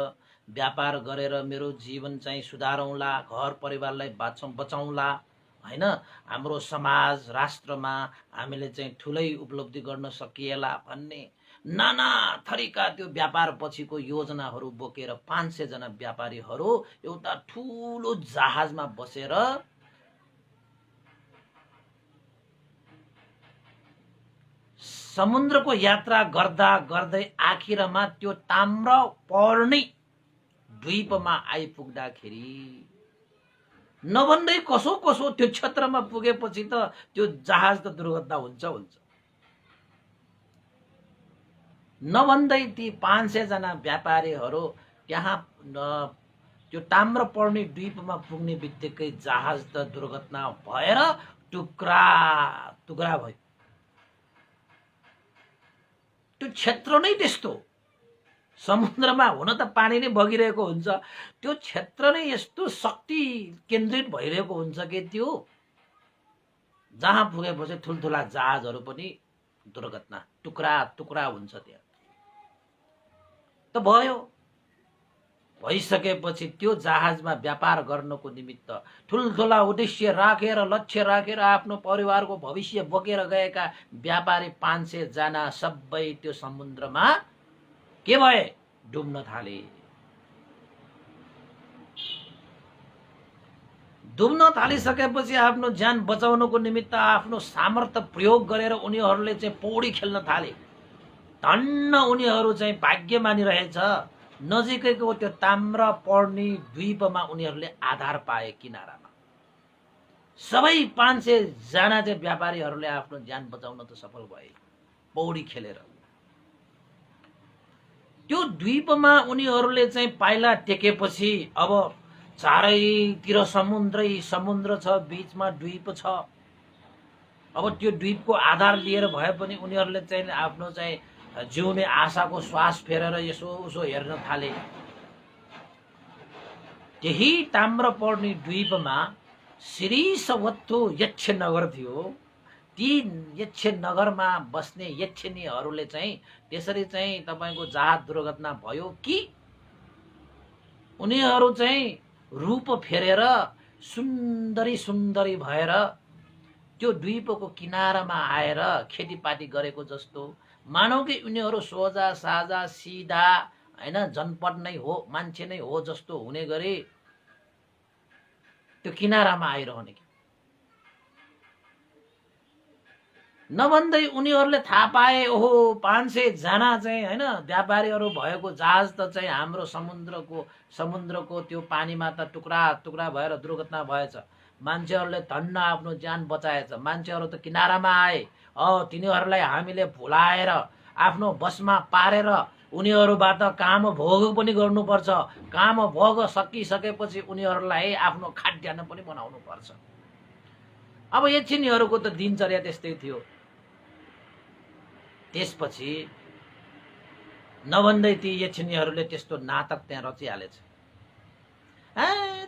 व्यापार गरेर मेरो जीवन चाहिँ सुधारौँला, घर परिवारलाई बचाउँला हैन, हाम्रो समाज राष्ट्रमा हामीले चाहिँ ठुलै उपलब्धि गर्न सकिएला भन्ने नाना थरीका त्यो व्यापार पछिको योजनाहरू बोकेर 500 जना व्यापारीहरू एउटा ठुलो जहाजमा बसेर समुद्रको यात्रा गर्दा गर्दै आखिरमा त्यो ताम्रपर्णी द्वीपमा आइपुग्दाखेरि नभन्दै कसो कसो त्यो क्षेत्रमा पुगेपछि त त्यो जहाज त दुर्घटना हुन्छ। नभन्दै ती 500 जना व्यापारीहरू त्यहाँ त्यो ताम्रपर्णी द्वीपमा पुग्ने बित्तिकै जहाज त दुर्घटना भएर टुक्रा टुक्रा भयो। त्यो क्षेत्र नै त्यस्तो, समुद्रमा हुन त पानी नै बगिरहेको हुन्छ, त्यो क्षेत्र नै यस्तो शक्ति केन्द्रित भइरहेको हुन्छ कि त्यो जहाँ पुगेपछि ठुल्ठुला जहाजहरू पनि दुर्घटना टुक्रा टुक्रा हुन्छ। त्यहाँ त भयो, भइसकेपछि त्यो जहाजमा व्यापार गर्नको निमित्त ठुल्ठुला उद्देश्य राखेर लक्ष्य राखेर आफ्नो परिवारको भविष्य बोकेर गएका व्यापारी 500 जना सबै त्यो समुद्रमा के भए, डुब्न थाले। डुब्न थालिसकेपछि आफ्नो ज्यान बचाउनको निमित्त आफ्नो सामर्थ्य प्रयोग गरेर उनीहरूले चाहिँ पौडी खेल्न थाले। धन्न उनीहरू चाहिँ भाग्यमानी रहेछ, नजिकैको त्यो ताम्रपर्णी द्वीपमा उनीहरूले आधार पाए। किनारामा सबै 500 जना चाहिँ व्यापारीहरूले आफ्नो ज्यान बचाउन त सफल भए पौडी खेलेर। त्यो द्वीपमा उनीहरूले चाहिँ पाइला टेकेपछि अब चारैतिर समुद्रै समुद्र छ, बीचमा द्वीप छ। अब त्यो द्वीपको आधार लिएर भए पनि उनीहरूले चाहिँ आफ्नो चाहिँ जिउने आशाको श्वास फेरेर यसो उसो हेर्न थाले। त्यही ताम्रपर्णी द्वीपमा श्रीसवत्थु यक्ष नगर थियो। ती यक्ष नगरमा बस्ने यक्षिणीहरूले चाहिँ त्यसरी चाहिँ तपाईको जहाज दुर्घटना भयो कि उनीहरू चाहिँ रूप फेरेर सुन्दरी सुन्दरी भएर त्यो द्वीपको किनारामा आएर खेतीपाती गरेको जस्तो, मानौ कि उनीहरू सोझा साझा सिधा हैन जनपद नै हो, मान्छे नै हो जस्तो हुने गरी त्यो किनारामा आइरहने। नभन्दै उनीहरूले थाहा पाए ओहो 500 जना चाहिँ हैन व्यापारीहरू भएको जहाज त चाहिँ हाम्रो समुद्रको त्यो पानीमा त टुक्रा टुक्रा भएर दुर्घटना भएछ। मान्छेहरूले धन्न आफ्नो ज्यान बचाएछ। मान्छेहरू त किनारामा आए। तिनीहरूलाई हामीले भुलाएर आफ्नो बसमा पारेर उनीहरूबाट काम भोग पनि गर्नुपर्छ। काम भोग सकिसकेपछि उनीहरूलाई आफ्नो खाद्यान्न पनि बनाउनु पर्छ। अब यक्षिणीहरूको त दिनचर्या त्यस्तै थियो। त्यसपछि नभन्दै ती यक्षिणीहरूले त्यस्तो नाटक त्यहाँ रचिहालेछ।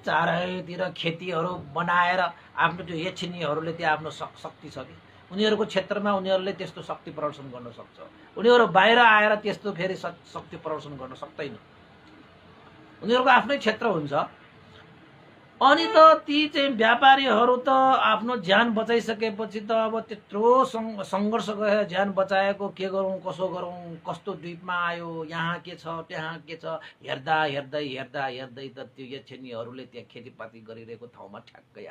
चारैतिर खेतीहरू बनाएर आफ्नो त्यो यक्षिणीहरूले त्यहाँ आफ्नो शक्ति छ कि उनीहरूको क्षेत्रमा उनीहरूले त्यस्तो शक्ति प्रदर्शन गर्न सक्छ। उनीहरू बाहिर आएर त्यस्तो फेरि शक्ति प्रदर्शन गर्न सक्दैन। उनीहरूको आफ्नै क्षेत्र हुन्छ। अनि त ती चाहिँ व्यापारीहरू त आफ्नो ज्यान बचाइसकेपछि त अब त्यत्रो सङ्घर्ष गरेर ज्यान बचाएको के गरौँ कसो गरौँ, कस्तो द्वीपमा आयो, यहाँ के छ त्यहाँ के छ हेर्दा हेर्दै हेर्दा हेर्दै त त्यो यक्षिणीहरूले त्यहाँ खेतीपाती गरिरहेको ठाउँमा ठ्याक्कै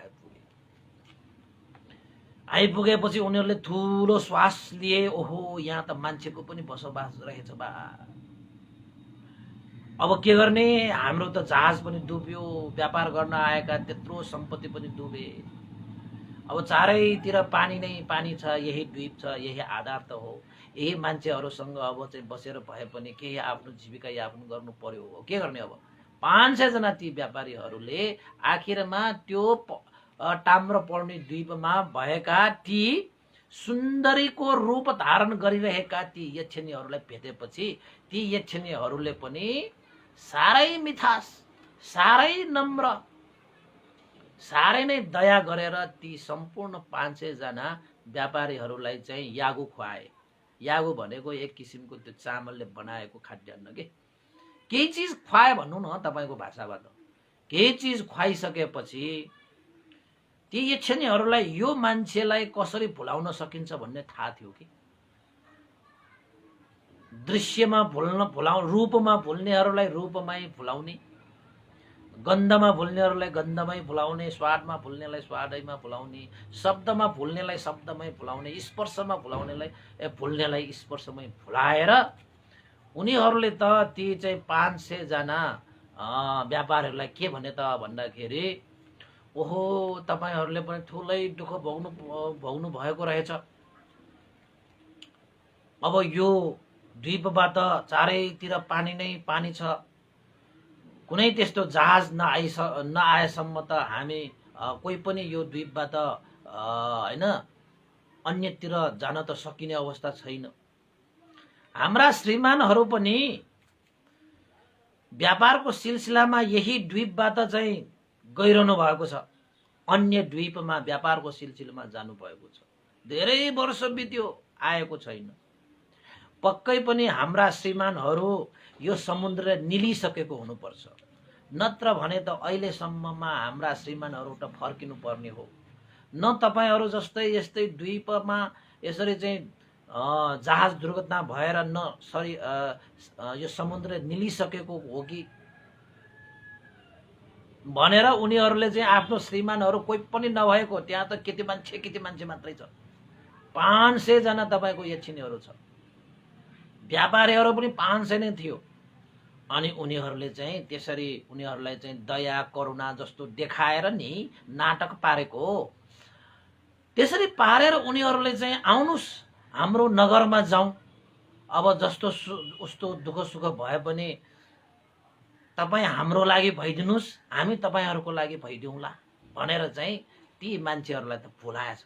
आइपुगेपछि उनीहरूले ठुलो श्वास लिए। ओहो यहाँ त मान्छेको पनि बसोबास रहेछ बा, अब के गर्ने, हाम्रो त जहाज पनि डुब्यो, व्यापार गर्न आएका त्यत्रो सम्पत्ति पनि डुबे। अब चारैतिर पानी नै पानी छ, यही द्वीप छ, यही आधार त हो। यही मान्छेहरूसँग अब चाहिँ बसेर भए पनि केही आफ्नो जीविका यापन गर्नु पर्यो। हो के गर्ने। अब 500 जना ती व्यापारीहरूले आखिरमा त्यो ताम्रपर्णी द्वीपमा भएका ती सुन्दरीको रूप धारण गरिरहेका ती यक्षिणीहरूलाई भेटेपछि ती यक्षिणीहरूले पनि साह्रै मिठास, साह्रै नम्र, साह्रै नै दया गरेर ती सम्पूर्ण 500 जना व्यापारीहरूलाई चाहिँ यागु खुवाए। यागु भनेको एक किसिमको त्यो चामलले बनाएको खाद्यान्न के। केही चिज खुवाए भन्नु न तपाईको भाषाबाट। केही चिज खुवाइसकेपछि ती यक्षिणीहरूलाई यो मान्छेलाई कसरी भुलाउन सकिन्छ भन्ने थाहा थियो कि दृश्यमा रूपमा भुल्नेहरूलाई रूपमै भुलाउने, गन्धमा भुल्नेहरूलाई गन्धमै भुलाउने, स्वादमा भुल्नेलाई स्वादैमा भुलाउने, शब्दमा भुल्नेलाई शब्दमै भुलाउने, स्पर्शमा भुल्नेलाई स्पर्शमै भुलाएर उनीहरूले त ती चाहिँ 500 जना व्यापारीहरूलाई के भने त भन्दाखेरि, ओहो तपाईहरूले पनि ठुलै दुःख भोग्नु भएको रहेछ। अब यो द्वीपबाट चारैतिर पानी नै पानी छ, कुनै त्यस्तो जहाज नआएसम्म त हामी कोही पनि यो द्वीपबाट हैन अन्यतिर जान त सकिने अवस्था छैन। हाम्रा श्रीमानहरू पनि व्यापारको सिलसिलामा यही द्वीपबाट चाहिँ गइरहनु भएको छ, अन्य द्वीपमा व्यापारको सिलसिलामा जानु भएको छ। धेरै वर्ष बित्यो आएको छैन। पक्कै पनि हाम्रा श्रीमानहरू यो समुद्र निलिसकेको हुनुपर्छ, नत्र भने त अहिलेसम्ममा हाम्रा श्रीमानहरू त फर्किनु पर्ने हो। न तपाईहरू जस्तै यस्तै द्वीपमा यसरी चाहिँ जहाज दुर्घटना भएर यो समुद्र निलिसकेको हो कि भनेर उनीहरूले चाहिँ आफ्नो श्रीमानहरू कोही पनि नभएको, त्यहाँ त केटी मान्छे मात्रै छ। 500 जना तपाईँको यक्षिणीहरू छ, व्यापारीहरू पनि 500 नै थियो। अनि उनीहरूले चाहिँ त्यसरी उनीहरूलाई चाहिँ दया करुणा जस्तो देखाएर नि नाटक पारेको हो। त्यसरी पारेर उनीहरूले चाहिँ आउनुस् हाम्रो नगरमा जाउँ, अब जस्तो उस्तो दुःख सुख भए पनि तपाईँ हाम्रो लागि भइदिनुस्, हामी तपाईँहरूको लागि भइदिउँला भनेर चाहिँ ती मान्छेहरूलाई त भुलाएछ।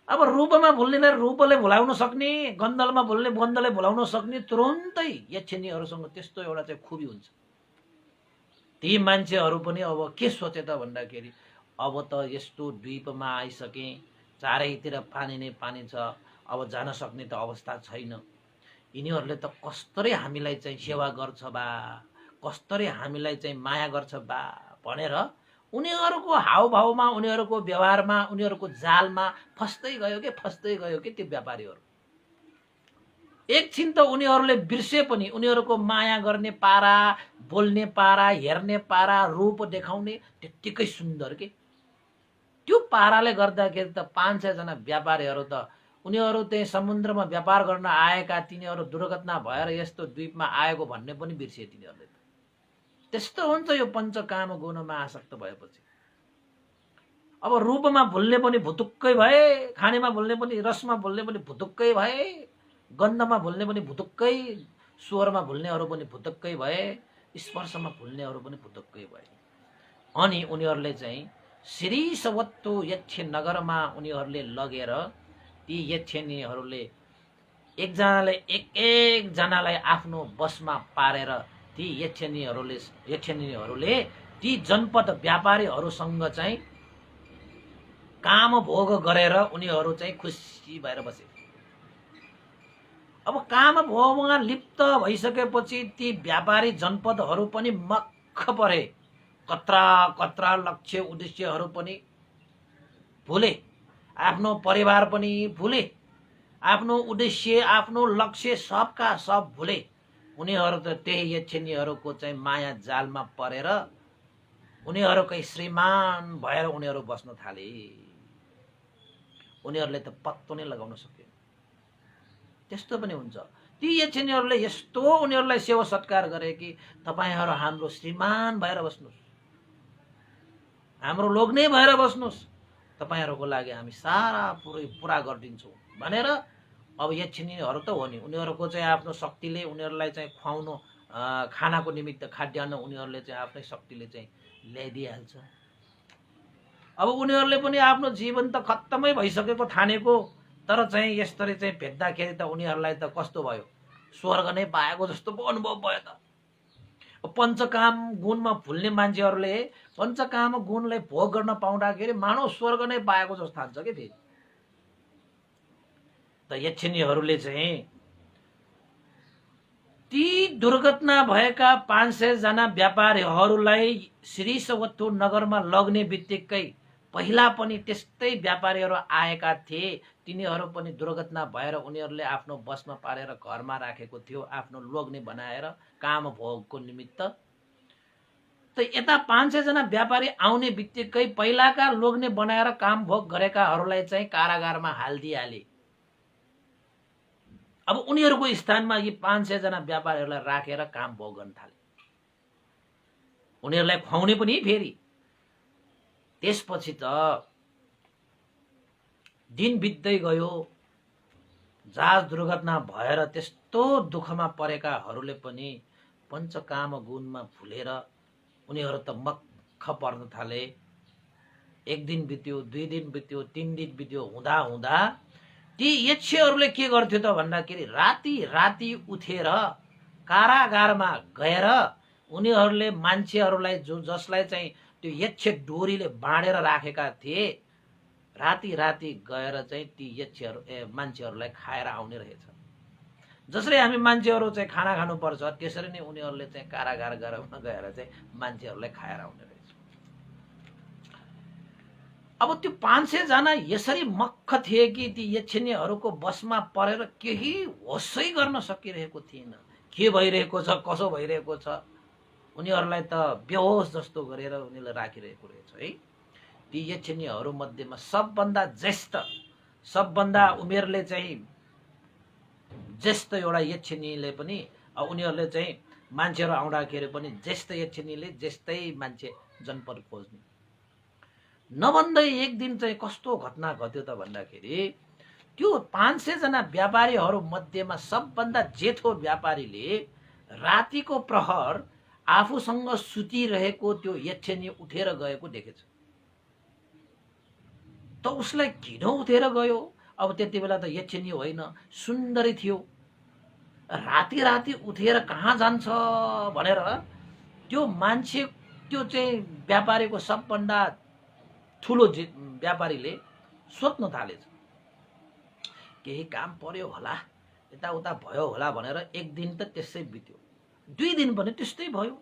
अब रूपमा भुल्नेलाई रूपले भुलाउन सक्ने, गन्धमा भुल्ने गन्धले भुलाउन सक्ने तुरुन्तै यक्षिणीहरूसँग त्यस्तो एउटा चाहिँ खुबी हुन्छ। ती मान्छेहरू पनि अब के सोचे त भन्दाखेरि, अब त यस्तो द्वीपमा आइसके, चारैतिर पानी नै पानी छ, अब जान सक्ने त अवस्था छैन। यिनीहरूले त कस्तरी हामीलाई चाहिँ सेवा गर्छ बा, कस्तरी हामीलाई चाहिँ माया गर्छ बा भनेर उनीहरूको हावभावमा, उनीहरूको व्यवहारमा, उनीहरूको जालमा फस्दै गयो के त्यो व्यापारीहरू। एकछिन त उनीहरूले बिर्से पनि उनीहरूको माया गर्ने पारा, बोल्ने पारा, हेर्ने पारा, रूप देखाउने त्यत्तिकै सुन्दर के। त्यो पाराले गर्दाखेरि त 500 जना व्यापारीहरू त उनीहरू चाहिँ समुद्रमा व्यापार गर्न आएका तिनीहरू दुर्घटना भएर यस्तो द्वीपमा आएको भन्ने पनि बिर्से तिनीहरूले। त्यस्तो हुन्छ यो पञ्चकाम गुणमा आसक्त भएपछि। अब रूपमा भुल्ने पनि भुतुक्कै भए, खानेमा भुल्ने पनि, रसमा भुल्ने पनि भुतुक्कै भए, गन्धमा भुल्ने पनि भुतुक्कै, स्वरमा भुल्नेहरू पनि भुतुक्कै भए, स्पर्शमा भुल्नेहरू पनि भुतुक्कै भए। अनि उनीहरूले चाहिँ श्रीसवत्तो यक्ष नगरमा उनीहरूले लगेर ती यक्षिणीहरूले एकजनाले एकजनालाई आफ्नो बसमा पारेर ती यक्षिणीहरूले ती जनपद व्यापारीहरूसँग चाहिँ काम भोग गरेर उनीहरू चाहिँ खुसी भएर बसे। अब काम भोगमा लिप्त भइसकेपछि ती व्यापारी जनपदहरू पनि मक्ख परे। कत्रा लक्ष्य उद्देश्यहरू पनि भुले, आफ्नो परिवार पनि भुले, आफ्नो उद्देश्य, आफ्नो लक्ष्य सबका सब भुले। उनीहरू त त्यही यक्षिणीहरूको चाहिँ माया जालमा परेर उनीहरूकै श्रीमान भएर उनीहरू बस्न थाले। उनीहरूले त पत्तो नै लगाउन सके। त्यस्तो पनि हुन्छ। ती यक्षिणीहरूले यस्तो उनीहरूलाई सेवा सत्कार गरे कि तपाईहरू हाम्रो श्रीमान भएर बस्नुस्, हाम्रो लोग्ने भएर बस्नुस्, तपाईहरूको लागि हामी सारा पुरा गरिदिन्छौँ भनेर। अब यक्षिणीहरू त हो नि, उनीहरूको चाहिँ आफ्नो शक्तिले उनीहरूलाई चाहिँ खुवाउनु, खानाको निमित्त खाद्यान्न उनीहरूले चाहिँ आफ्नै शक्तिले चाहिँ ल्याइदिइहाल्छ। अब उनीहरूले पनि आफ्नो जीवन त खत्तमै भइसकेको ठानेको, तर चाहिँ यसरी चाहिँ भेट्दाखेरि त उनीहरूलाई त कस्तो भयो, स्वर्ग नै पाएको जस्तो पो अनुभव भयो त। पञ्चकाम गुणमा भुल्ने मान्छेहरूले पञ्चकाम गुणलाई भोग गर्न पाउँदाखेरि मानव स्वर्ग नै पाएको जस्तो ठान्छ के फेरि। त यक्षिणीहरूले चाहिँ ती दुर्घटना भएका 500 जना व्यापारीहरूलाई श्रीसवत्थु नगरमा लग्ने बित्तिकै पहिला पनि त्यस्तै व्यापारीहरू आएका थिए। तिनीहरू पनि दुर्घटना भएर उनीहरूले आफ्नो बसमा पारेर घरमा राखेको थियो, आफ्नो लोग्ने बनाएर काम भोगको निमित्त। त यता 500 जना व्यापारी आउने बित्तिकै पहिलाका लोग्ने बनाएर काम भोग गरेकाहरूलाई चाहिँ कारागारमा हालिदिइहाले। अब उनीहरूको स्थानमा यी 500 जना व्यापारीहरूलाई राखेर काम भोग गर्न थाले। उनीहरूलाई खुवाउने पनि फेरि। त्यसपछि त दिन बित्दै गयो। जहाज दुर्घटना भएर त्यस्तो दुःखमा परेकाहरूले पनि पञ्चकाम गुणमा भुलेर उनीहरू त मक्ख पर्न थाले। एक दिन बित्यो, 2 दिन बित्यो, 3 दिन बित्यो हुँदा हुँदा ती यक्षहरूले के गर्थ्यो त भन्दाखेरि राति राति उठेर कारागारमा गएर उनीहरूले मान्छेहरूलाई जसलाई चाहिँ त्यो यक्ष डोरीले बाँडेर राखेका थिए, राति राति गएर चाहिँ ती यक्षहरू मान्छेहरूलाई खाएर आउने रहेछ। जसरी हामी मान्छेहरू चाहिँ खाना खानुपर्छ त्यसरी नै उनीहरूले चाहिँ कारागार गएर चाहिँ मान्छेहरूलाई खाएर आउने रहेछ। अब त्यो 500 जना यसरी मक्ख थिए कि ती यक्षिणीहरूको बसमा परेर केही होसै गर्न सकिरहेको थिएन। के भइरहेको छ, कसो भइरहेको छ, उनीहरूलाई त बेहोस जस्तो गरेर उनीहरूले राखिरहेको रहेछ है। ती यक्षिणीहरू मध्येमा सबभन्दा ज्येष्ठ, सबभन्दा उमेरले चाहिँ ज्येष्ठ एउटा यक्षिणीले पनि उनीहरूले चाहिँ मान्छेहरू आउँदाखेरि पनि ज्येष्ठ यक्षिणीले ज्येष्ठै मान्छे जनपद खोज्ने। नभन्दै एक दिन चाहिँ कस्तो घटना घट्यो त भन्दाखेरि त्यो 500 जना व्यापारीहरू मध्येमा सबभन्दा जेठो व्यापारीले रातिको प्रहर आफूसँग सुतिरहेको त्यो यक्षिणी उठेर गएको देखेछ। त उसलाई किन उठेर गयो? अब त्यति बेला त यक्षिणी होइन, सुन्दरी थियो। राति राति उठेर कहाँ जान्छ भनेर त्यो मान्छे, त्यो चाहिँ व्यापारीको सबभन्दा ठुलो व्यापारीले सोध्न थालेछ। केही काम पर्यो होला, यताउता भयो होला भनेर एक दिन त त्यसै बित्यो, 2 दिन पनि त्यस्तै भयो,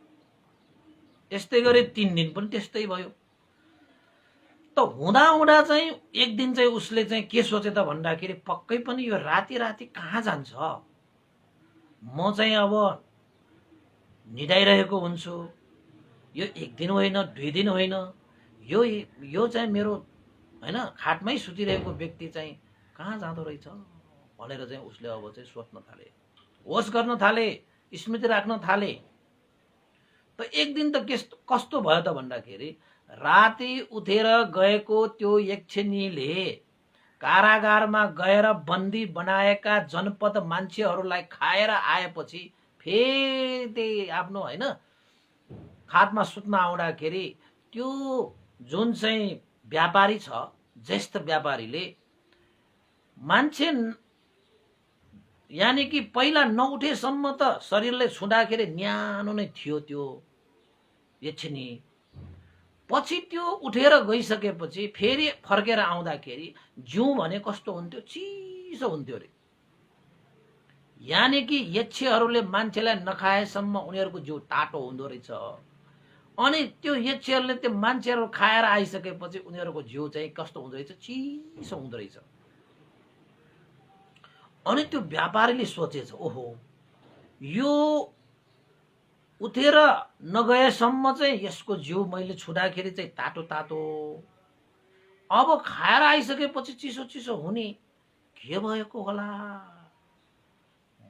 त्यस्तै गरे 3 दिन पनि त्यस्तै भयो। त हुँदा हुँदा चाहिँ एक दिन चाहिँ उसले चाहिँ के सोचे त भन्दाखेरि पक्कै पनि यो राति राति कहाँ जान्छ, म चाहिँ अब निदाइरहेको हुन्छु, यो 1 दिन होइन, 2 दिन होइन, यो चाहिँ मेरो होइन खाटमै सुतिरहेको व्यक्ति चाहिँ कहाँ जाँदो रहेछ भनेर चाहिँ उसले अब चाहिँ सोच्न थाले, होस गर्न थाले, स्मृति राख्न थाले। त एक दिन त कस्तो भयो त भन्दाखेरि राति उठेर गएको त्यो यक्षिणीले कारागारमा गएर बन्दी बनाएका जनपद मान्छेहरूलाई खाएर आएपछि फेरि त्यही आफ्नो होइन खाटमा सुत्न आउँदाखेरि त्यो जुन चाहिँ व्यापारी छ, ज्येष्ठ व्यापारीले मान्छे यानि कि पहिला नउठेसम्म त शरीरले छुँदाखेरि न्यानो नै थियो त्यो यक्षिणी, पछि त्यो उठेर गइसकेपछि फेरि फर्केर आउँदाखेरि जिउ भने कस्तो हुन्थ्यो, चिसो हुन्थ्यो अरे। यानि कि यक्षहरूले मान्छेलाई नखाएसम्म उनीहरूको जिउ तातो हुँदो रहेछ। अनि त्यो यक्षहरूले त्यो मान्छेहरू खाएर आइसकेपछि उनीहरूको जिउ चाहिँ कस्तो हुँदो रहेछ, चिसो हुँदो रहेछ। अनि त्यो व्यापारीले सोचेछ, ओहो यो उठेर नगएसम्म चाहिँ यसको जिउ मैले छुँदाखेरि चाहिँ तातो तातो, अब खाएर आइसकेपछि चिसो चिसो हुने के भएको होला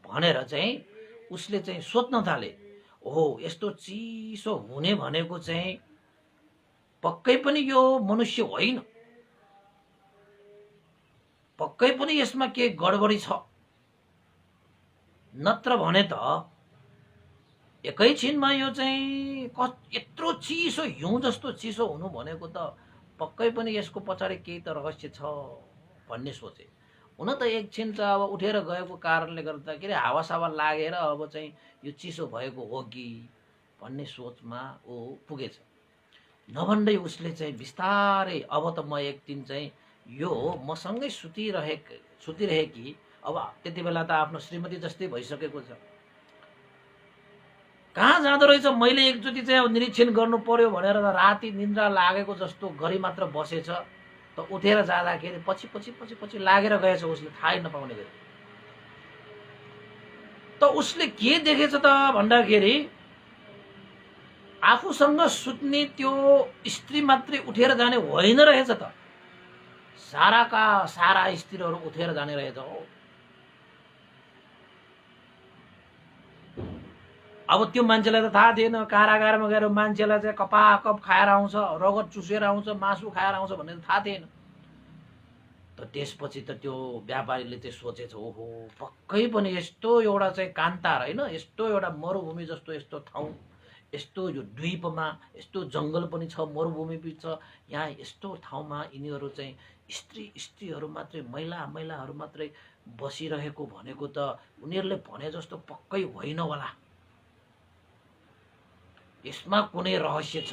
भनेर चाहिँ उसले चाहिँ सोच्न थाले। ओहो यस्तो चिसो हुने भनेको चाहिँ पक्कै पनि यो मनुष्य होइन, पक्कै पनि यसमा के गडबडी छ, नत्र भने त एकैछिनमा यो चाहिँ यत्रो चिसो हिउँ जस्तो चिसो हुनु भनेको त पक्कै पनि यसको पछाडि केही त रहस्य छ भन्ने सोचे। हुन त एकछिन चाहिँ अब उठेर गएको कारणले गर्दाखेरि हावासावा लागेर अब चाहिँ यो चिसो भएको हो कि भन्ने सोचमा ऊ पुगेछ। नभन्दै उसले चाहिँ बिस्तारै अब त म एक दिन चाहिँ यो मसँगै सुतिरहेकी, अब त्यति बेला त आफ्नो श्रीमती जस्तै भइसकेको छ, कहाँ जाँदो रहेछ मैले एकचोटि चाहिँ निरीक्षण गर्नु पर्यो भनेर राति निन्द्रा लागेको जस्तो गरी मात्र बसेछ त उठेर जाँदाखेरि पछि पछि पछि पछि लागेर गएछ उसले थाहै नपाउने गरी। त उसले के देखेछ त भन्दाखेरि आफूसँग सुत्ने त्यो स्त्री मात्रै उठेर जाने होइन रहेछ त, साराका सारा स्त्रीहरू उठेर जाने रहेछ हो। अब त्यो मान्छेलाई त थाहा थिएन कारागारमा गएर मान्छेलाई चाहिँ कपाकप खाएर आउँछ, रगत चुसेर आउँछ, मासु खाएर आउँछ भन्ने थाहा थिएन। त त्यसपछि त त्यो व्यापारीले चाहिँ सोचेछ ओहो पक्कै पनि यस्तो एउटा चाहिँ कान्तार होइन, यस्तो एउटा मरुभूमि जस्तो यस्तो ठाउँ, यस्तो यो द्वीपमा यस्तो जङ्गल पनि छ, मरुभूमि पनि छ, यहाँ यस्तो ठाउँमा यिनीहरू चाहिँ स्त्रीहरू मात्रै महिलाहरू मात्रै बसिरहेको भनेको त उनीहरूले भने जस्तो पक्कै होइन होला, यसमा कुनै रहस्य छ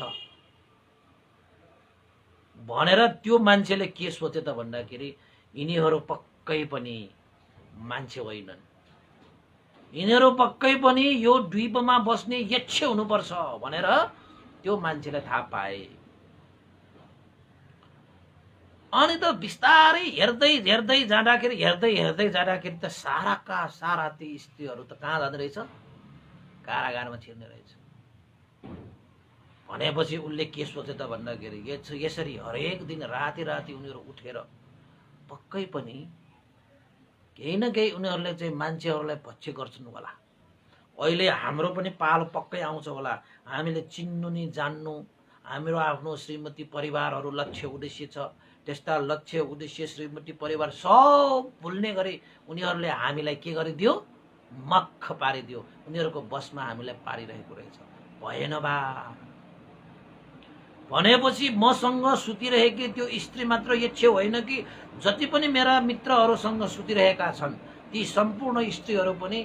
भनेर त्यो मान्छेले के सोचे त भन्दाखेरि यिनीहरू पक्कै पनि मान्छे होइनन्, यिनीहरू पक्कै पनि यो द्वीपमा बस्ने यक्ष हुनुपर्छ भनेर त्यो मान्छेले थाहा पाए। अनि त बिस्तारै हेर्दै हेर्दै जाँदाखेरि त साराका सारा ती स्त्रीहरू त कहाँ जाँदो रहेछ, कारागारमा छिर्ने रहेछ। भनेपछि उसले के सोचे त भन्दाखेरि यसरी हरेक दिन राति उनीहरू उठेर पक्कै पनि केही न केही उनीहरूले चाहिँ मान्छेहरूलाई भक्ष्य गर्छन् होला, अहिले हाम्रो पनि पालो पक्कै आउँछ होला, हामीले चिन्नु नि जान्नु, हाम्रो आफ्नो श्रीमती परिवारहरू लक्ष्य उद्देश्य छ, त्यस्ता लक्ष्य उद्देश्य श्रीमती परिवार सब भुल्ने गरी उनीहरूले हामीलाई के गरिदियो, मक्ख पारिदियो, उनीहरूको बसमा हामीलाई पारिरहेको रहेछ। भएन बा भनेपछि मसँग सुतिरहेकी त्यो स्त्री मात्र यक्ष होइन कि जति पनि मेरा मित्रहरूसँग सुतिरहेका छन् ती सम्पूर्ण स्त्रीहरू पनि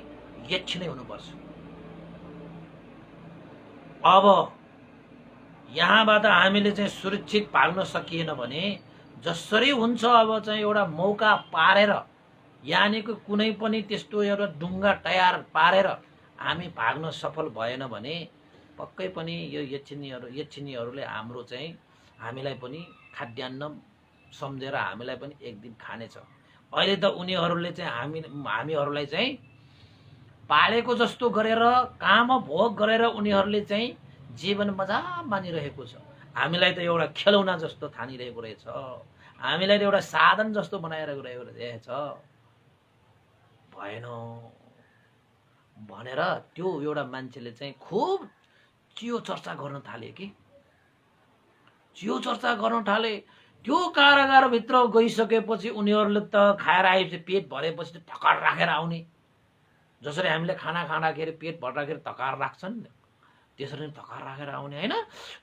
यक्ष नै हुनुपर्छ। अब यहाँबाट हामीले चाहिँ सुरक्षित भाग्न सकिएन भने जसरी हुन्छ अब चाहिँ एउटा मौका पारेर यानीको कुनै पनि त्यस्तो एउटा डुङ्गा तयार पारेर हामी भाग्न सफल भएन भने पक्कै पनि यो यक्षिणीहरूले हाम्रो चाहिँ हामीलाई पनि खाद्यान्न सम्झेर हामीलाई पनि एक दिन खानेछ। अहिले त उनीहरूले चाहिँ हामीहरूलाई चाहिँ पालेको जस्तो गरेर काम भोग गरेर उनीहरूले चाहिँ जीवन मजा मानिरहेको छ, हामीलाई त एउटा खेलौना जस्तो ठानिरहेको रहेछ, हामीलाई त एउटा साधन जस्तो बनाएर रहेछ। भएन भनेर त्यो एउटा मान्छेले चाहिँ खुब चियो चर्चा गर्न थाले कि चियो चर्चा गर्न थाले। त्यो कारागारभित्र गइसकेपछि उनीहरूले त खाएर आएपछि पेट भरेपछि थकार राखेर आउने, जसरी हामीले खाना खाँदाखेरि पेट भर्दाखेरि थकार राख्छन् त्यसरी थकार राखेर आउने होइन,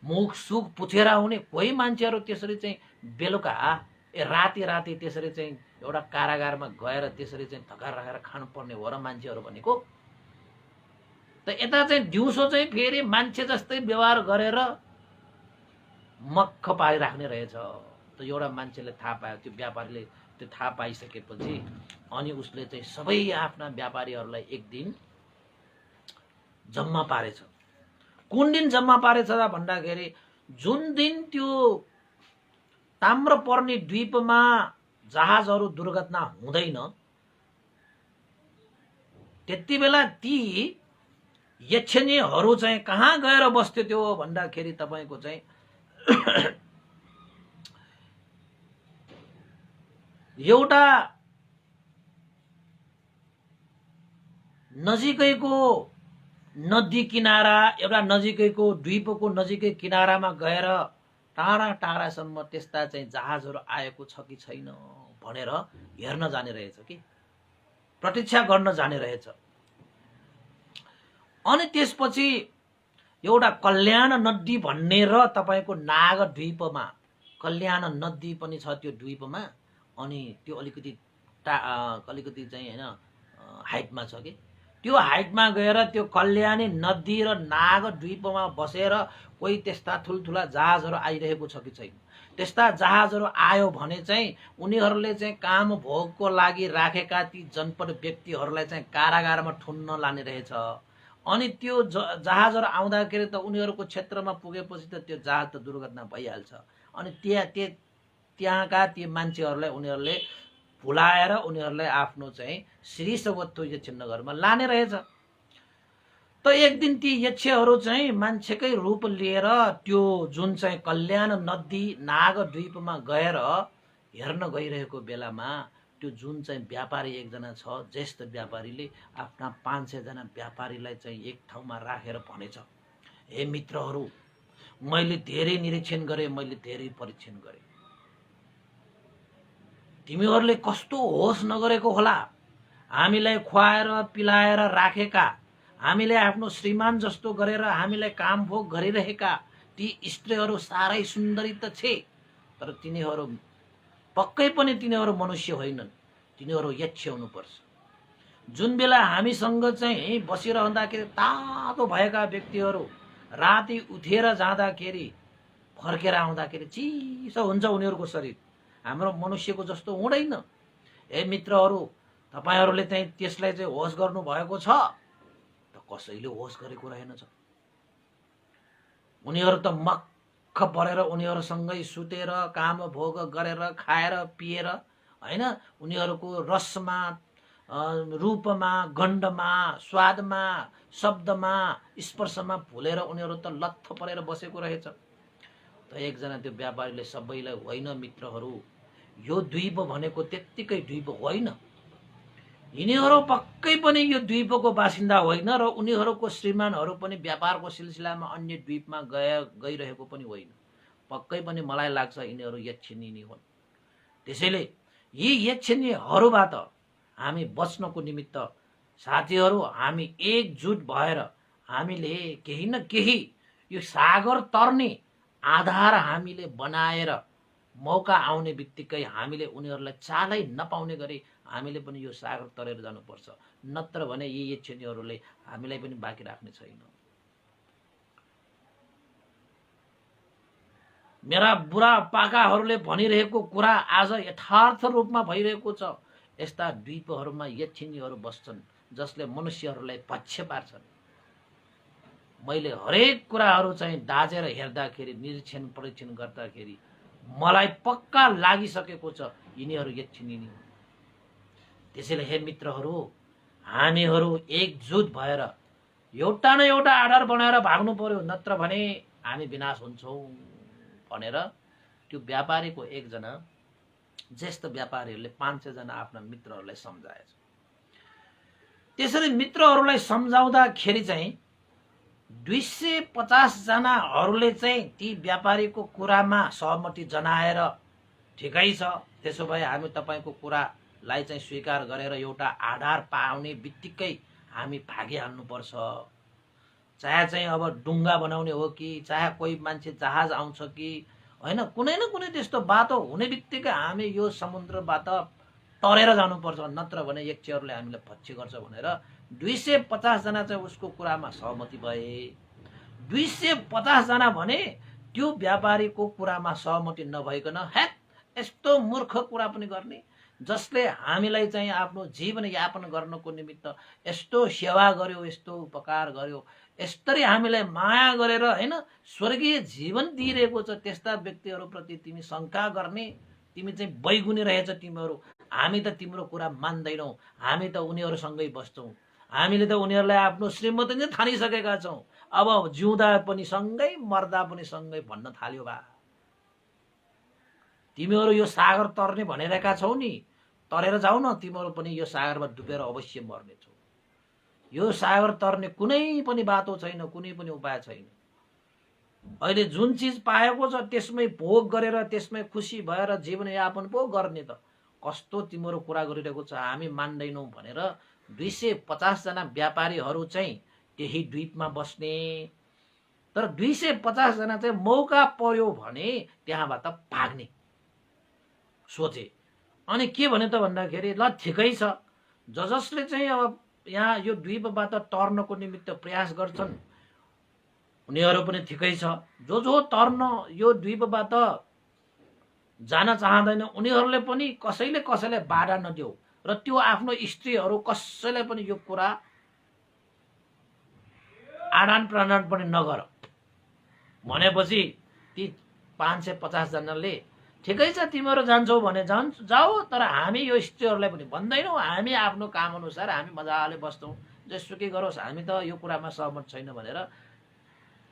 मुख सुख पुछेर आउने। कोही मान्छेहरू त्यसरी चाहिँ बेलुका राति त्यसरी चाहिँ एउटा कारागारमा गएर त्यसरी चाहिँ थकार राखेर खानुपर्ने हो र मान्छेहरू भनेको। त यता चाहिँ दिउँसो चाहिँ फेरि मान्छे जस्तै व्यवहार गरेर मक्ख पारिराख्ने रहेछ। त एउटा मान्छेले थाहा पायो, त्यो व्यापारीले त्यो थाहा पाइसकेपछि अनि उसले चाहिँ सबै आफ्ना व्यापारीहरूलाई एक दिन जम्मा पारेछ। कुन दिन जम्मा पारेछ र भन्दाखेरि जुन दिन त्यो ताम्रपर्णी द्वीपमा जहाजहरू दुर्घटना हुँदैन त्यति बेला ती यक्षिणीहरू चाहिँ कहाँ गएर बस्थ्यो त्यो भन्दाखेरि तपाईँको चाहिँ एउटा नजिकैको नदी किनारा, एउटा नजिकैको द्वीपको नजिकै किनारामा गएर टाढा टाढासम्म त्यस्ता चाहिँ जहाजहरू आएको छ कि छैन भनेर हेर्न जाने रहेछ कि प्रतीक्षा गर्न जाने रहेछ। अनि त्यसपछि एउटा कल्याण नदी भन्ने र तपाईँको नागद्वीपमा कल्याण नदी पनि छ त्यो द्वीपमा, अनि त्यो अलिकति चाहिँ होइन हाइटमा छ कि त्यो हाइटमा गएर त्यो कल्याणी नदी र नागद्वीपमा बसेर कोही त्यस्ता ठुल्ठुला जहाजहरू आइरहेको छ कि छैन। त्यस्ता जहाजहरू आयो भने चाहिँ उनीहरूले चाहिँ काम भोगको लागि राखेका ती जनपद व्यक्तिहरूलाई चाहिँ कारागारमा ठुन्न लाने रहेछ। अनि त्यो जहाजहरू आउँदाखेरि त उनीहरूको क्षेत्रमा पुगेपछि त त्यो जहाज त दुर्घटना भइहाल्छ। अनि त्यहाँका ती मान्छेहरूलाई उनीहरूले भुलाएर उनीहरूलाई आफ्नो चाहिँ श्रीसवत्व यक्षिन्न घरमा लाने रहेछ। त एक दिन ती यक्षहरू चाहिँ मान्छेकै रूप लिएर त्यो जुन चाहिँ कल्याण नदी नागद्वीपमा गएर हेर्न गइरहेको बेलामा त्यो जुन चाहिँ व्यापारी एकजना छ, ज्येष्ठ व्यापारीले आफ्ना 500 जना व्यापारीलाई चाहिँ एक ठाउँमा राखेर भनेछ, हे मित्रहरू, मैले धेरै निरीक्षण गरेँ, मैले धेरै परीक्षण गरेँ। तिमीहरूले कस्तो होस नगरेको होला। हामीलाई खुवाएर पिलाएर राखेका, हामीले आफ्नो श्रीमान जस्तो गरेर हामीलाई कामभोग गरिरहेका ती स्त्रीहरू साह्रै सुन्दरी त छे, तर तिनीहरू पक्कै पनि तिनीहरू मनुष्य होइनन्, तिनीहरू यक्ष हुनुपर्छ। जुन बेला हामीसँग चाहिँ बसिरहँदाखेरि तातो भएका व्यक्तिहरू राति उठेर जाँदाखेरि फर्केर आउँदाखेरि चिसो हुन्छ उनीहरूको शरीर, हाम्रो मनुष्यको जस्तो हुँदैन। ए मित्रहरू, तपाईहरूले चाहिँ त्यसलाई चाहिँ होस गर्नु भएको छ त? कसैले होस गरेको रहेनछ। उनीहरू त मक्ख परेर उनीहरूसँगै सुतेर काम भोग गरेर खाएर पिएर हैन, उनीहरूको रसमा, रूपमा, गन्धमा, स्वादमा, शब्दमा, स्पर्शमा भुलेर उनीहरू त लत्थ परेर बसेको रहेछ। त एकजना त्यो व्यापारीले सबैलाई, होइन मित्रहरू, यो द्वीप भनेको त्यत्तिकै द्वीप होइन, यिनीहरू पक्कै पनि यो द्वीपको बासिन्दा होइन र उनीहरूको श्रीमानहरू पनि व्यापारको सिलसिलामा अन्य द्वीपमा गइरहेको पनि होइन। पक्कै पनि मलाई लाग्छ यिनीहरू यक्षिणी हुन्। त्यसैले यी यक्षिणीहरूबाट हामी बच्नको निमित्त साथीहरू हामी एकजुट भएर हामीले केही न केही यो सागर तर्ने आधार हामीले बनाएर मौका आउने बित्तिकै हामीले उनीहरूलाई चालै नपाउने गरी हामीले पनि यो सागर तरेर जानुपर्छ। नत्र भने यी यक्षिणीहरूले हामीलाई पनि बाँकी राख्ने छैन। मेरा बुढा पाकाहरूले भनिरहेको कुरा आज यथार्थ रूपमा भइरहेको छ। यस्ता द्वीपहरूमा यक्षिणीहरू बस्छन् जसले मनुष्यहरूलाई भक्ष्य पार्छन्। मैले हरेक कुराहरू चाहिँ दाजेर हेर्दाखेरि, निरीक्षण परीक्षण गर्दाखेरि मलाई पक्का लागिसकेको छ यिनीहरू यक्षिणी हुन्। त्यसैले हे मित्रहरू, हामीहरू एकजुट भएर एउटा न एउटा आधार बनाएर भाग्नु पर्यो, नत्र भने हामी विनाश हुन्छौँ भनेर त्यो व्यापारीको एकजना ज्येष्ठ व्यापारीहरूले 500 जना आफ्ना मित्रहरूलाई सम्झाएछ। त्यसरी मित्रहरूलाई सम्झाउँदाखेरि चाहिँ 250 जनाहरूले चाहिँ ती व्यापारीको कुरामा सहमति जनाएर, ठिकै छ, त्यसो भए हामी तपाईँको कुरालाई चाहिँ स्वीकार गरेर एउटा आधार पाउने बित्तिकै हामी भागिहाल्नुपर्छ। चाहे चाहिँ अब डुङ्गा बनाउने हो कि चाहे कोही मान्छे जहाज आउँछ कि होइन, कुनै न कुनै त्यस्तो बाटो हुने बित्तिकै हामी यो समुद्रबाट तरेर जानुपर्छ, नत्र भने यक्षहरूले हामीलाई भक्ष्य गर्छ भनेर 250 जना चाहिँ उसको कुरामा सहमति भए। 250 जना भने त्यो व्यापारीको कुरामा सहमति नभइकन हेत यस्तो मूर्ख कुरा पनि गर्ने, जसले हामीलाई चाहिँ आफ्नो जीवन यापन गर्नको निमित्त यस्तो सेवा गर्यो, यस्तो उपकार गर्यो, यस्तरी हामीलाई माया गरेर हैन स्वर्गीय जीवन दिइरहेको छ, त्यस्ता व्यक्तिहरूप्रति तिमी शङ्का गर्ने, तिमी चाहिँ बैगुनी रहेछ तिमीहरू। हामी त तिम्रो कुरा मान्दैनौँ, हामी त उनीहरूसँगै बस्छौँ, हामीले त उनीहरूलाई आफ्नो श्रीमती नै ठानिसकेका छौँ, अब जिउँदा पनि सँगै मर्दा पनि सँगै भन्न थाल्यो बा। तिमीहरू यो सागर तर्ने भनिरहेका छौ नि, तरेर जाऊ न, तिमीहरू पनि यो सागरमा डुबेर अवश्य मर्नेछौ। यो सागर तर्ने कुनै पनि बाटो छैन, कुनै पनि उपाय छैन। अहिले जुन चिज पाएको छ त्यसमै भोग गरेर त्यसमै खुसी भएर जीवनयापन पो गर्ने त कस्तो तिम्रो कुरा गरिरहेको छ, हामी मान्दैनौँ भनेर 250 जना व्यापारीहरू चाहिँ त्यही द्वीपमा बस्ने। तर 250 जना चाहिँ मौका पर्यो भने त्यहाँबाट भाग्ने सोचे। अनि के भने त भन्दाखेरि, ल ठिकै छ, जसले चाहिँ अब यहाँ यो द्वीपबाट तर्नको निमित्त प्रयास गर्छन् उनीहरू पनि ठिकै छ, जो तर्न यो द्वीपबाट जान चाहँदैन उनीहरूले पनि कसैले कसैलाई बाधा नदेऊ र त्यो आफ्नो स्त्रीहरू कसैलाई पनि यो कुरा आदान प्रदान पनि नगर भनेपछि ती 550 जनाले ठिकै छ तिमीहरू जान्छौ भने जाऊ, तर हामी यो स्त्रीहरूलाई पनि भन्दैनौँ, हामी आफ्नो काम अनुसार हामी मजाले बस्छौँ, जेसुकै गरोस्, हामी त यो कुरामा सहमत छैन भनेर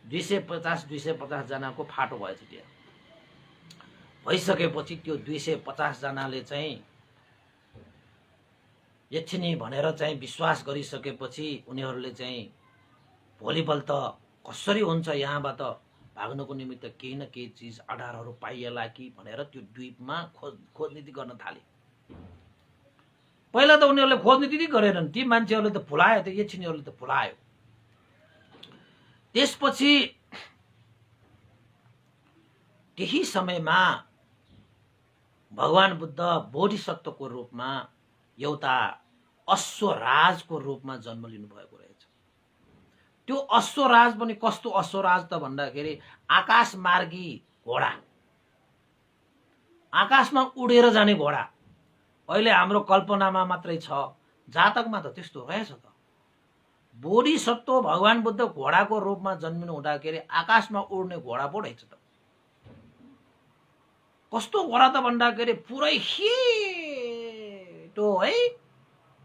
250 जनाको फाटो भएछ। त्यहाँ भइसकेपछि त्यो 250 जनाले चाहिँ यक्षिणी भनेर चाहिँ विश्वास गरिसकेपछि उनीहरूले चाहिँ भोलिपल्ट कसरी हुन्छ यहाँबाट भाग्नको निमित्त केही न केही चिज आधारहरू पाइएला कि भनेर त्यो द्वीपमा खोजनीति गर्न थाले। पहिला त उनीहरूले खोजनीति गरेनन्, ती मान्छेहरूले त भुलायो, त्यो यक्षिणीहरूले त भुलायो। त्यसपछि त्यही समयमा भगवान बुद्ध बोधिसत्वको रूपमा एउटा अश्वराजको रूपमा जन्म लिनुभएको रहेछ। त्यो अश्वराज पनि कस्तो अश्वराज त भन्दाखेरि आकाशमार्गी घोडा, आकाशमा उडेर जाने घोडा। अहिले हाम्रो कल्पनामा मात्रै छ, जातकमा त त्यस्तो रहेछ त। बोधिसत्व भगवान बुद्ध घोडाको रूपमा जन्मिनु हुँदाखेरि आकाशमा उड्ने घोडा पो रहेछ त। कस्तो घोडा त भन्दाखेरि पुरै हिटो है,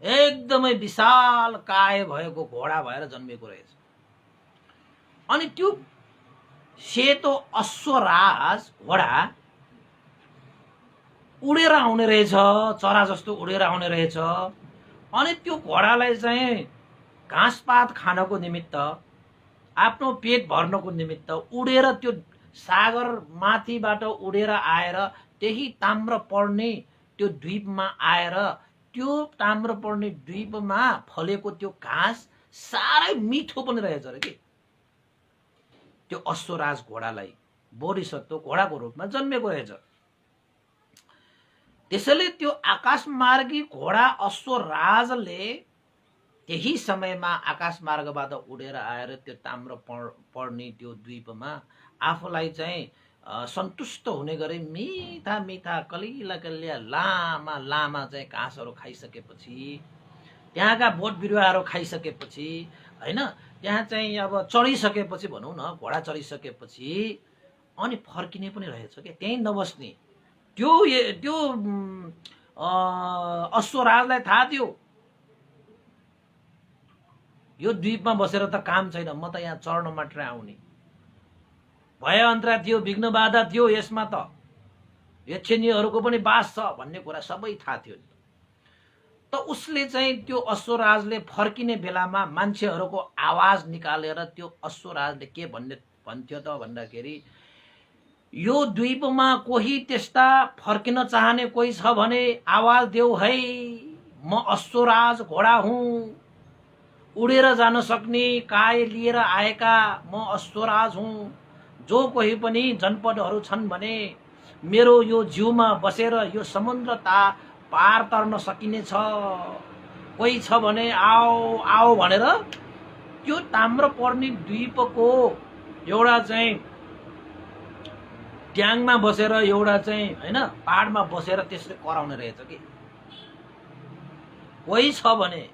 एकदमै विशाल काय भएको घोडा भएर जन्मेको रहेछ। अनि त्यो सेतो अश्वराज घोडा उडेर आउने रहेछ, चरा जस्तो उडेर आउने रहेछ। अनि त्यो घोडालाई चाहिँ घाँसपात खानको निमित्त, आफ्नो पेट भर्नको निमित्त उडेर त्यो सागर माथिबाट उडेर आएर त्यही ताम्रपर्णी त्यो द्वीपमा आएर त्यो ताम्रपर्णी द्वीपमा फलेको त्यो घाँस साह्रै मिठो पनि रहेछ र कि। त्यो अश्वराज घोडालाई बोधिसत्व घोडाको रूपमा जन्मेको रहेछ। त्यसैले त्यो आकाशमार्गी घोडा अश्वराजले त्यही समयमा आकाशमार्गबाट उडेर आएर त्यो ताम्रपर्णी त्यो द्वीपमा आफूलाई चाहिँ सन्तुष्ट हुने गरी मिठा मिठा कलिला कलिला लामा लामा चाहिँ घाँसहरू खाइसकेपछि, त्यहाँका बोट बिरुवाहरू खाइसकेपछि होइन, त्यहाँ चाहिँ अब चढिसकेपछि भनौँ न, घोडा चढिसकेपछि अनि फर्किने पनि रहेछ क्या, त्यहीँ नबस्ने। त्यो अश्वराजलाई थाहा थियो यो द्वीपमा बसेर त काम छैन, म त यहाँ चढ्न मात्रै आउने। भय अन्तरा थियो, विघ्न बाधा थियो, यसमा त यक्षिणीहरूको पनि बास छ भन्ने कुरा सबै थाहा थियो। त उसले चाहिँ त्यो अश्वराजले फर्किने बेलामा मान्छेहरूको आवाज निकालेर त्यो अश्वराजले के भन्थ्यो त भन्दाखेरि, यो द्वीपमा कोही त्यस्ता फर्किन चाहने कोही छ भने आवाज देऊ है, म अश्वराज घोडा हुँ, उडेर जान सक्ने काय लिएर आएका म अश्वराज हुँ। जो कोही पनि जनपदहरू छन् भने मेरो यो जिउमा बसेर यो समुद्र पार तर्न सकिने छ, कोही छ भने आओ आओ भनेर त्यो ताम्रपर्णी द्वीपको एउटा चाहिँ ट्याङमा बसेर, एउटा चाहिँ होइन पहाडमा बसेर त्यसले कराउने रहेछ कि कोही छ भने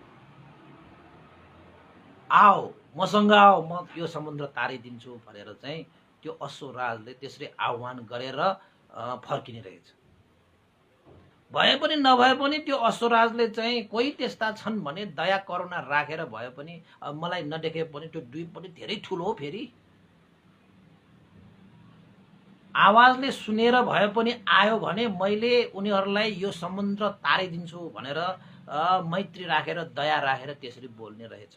आओ मसँग आओ, म यो समुद्र तारिदिन्छु भनेर चाहिँ त्यो अश्वराजले त्यसरी आह्वान गरेर फर्किने रहेछ। भए पनि नभए पनि त्यो अश्वराजले चाहिँ कोही त्यस्ता छन् भने दया करुणा राखेर भए पनि, मलाई नदेखे पनि त्यो द्वीप पनि धेरै ठुलो हो, फेरि आवाजले सुनेर भए पनि आयो भने मैले उनीहरूलाई यो समुद्र तारिदिन्छु भनेर मैत्री राखेर दया राखेर त्यसरी बोल्ने रहेछ।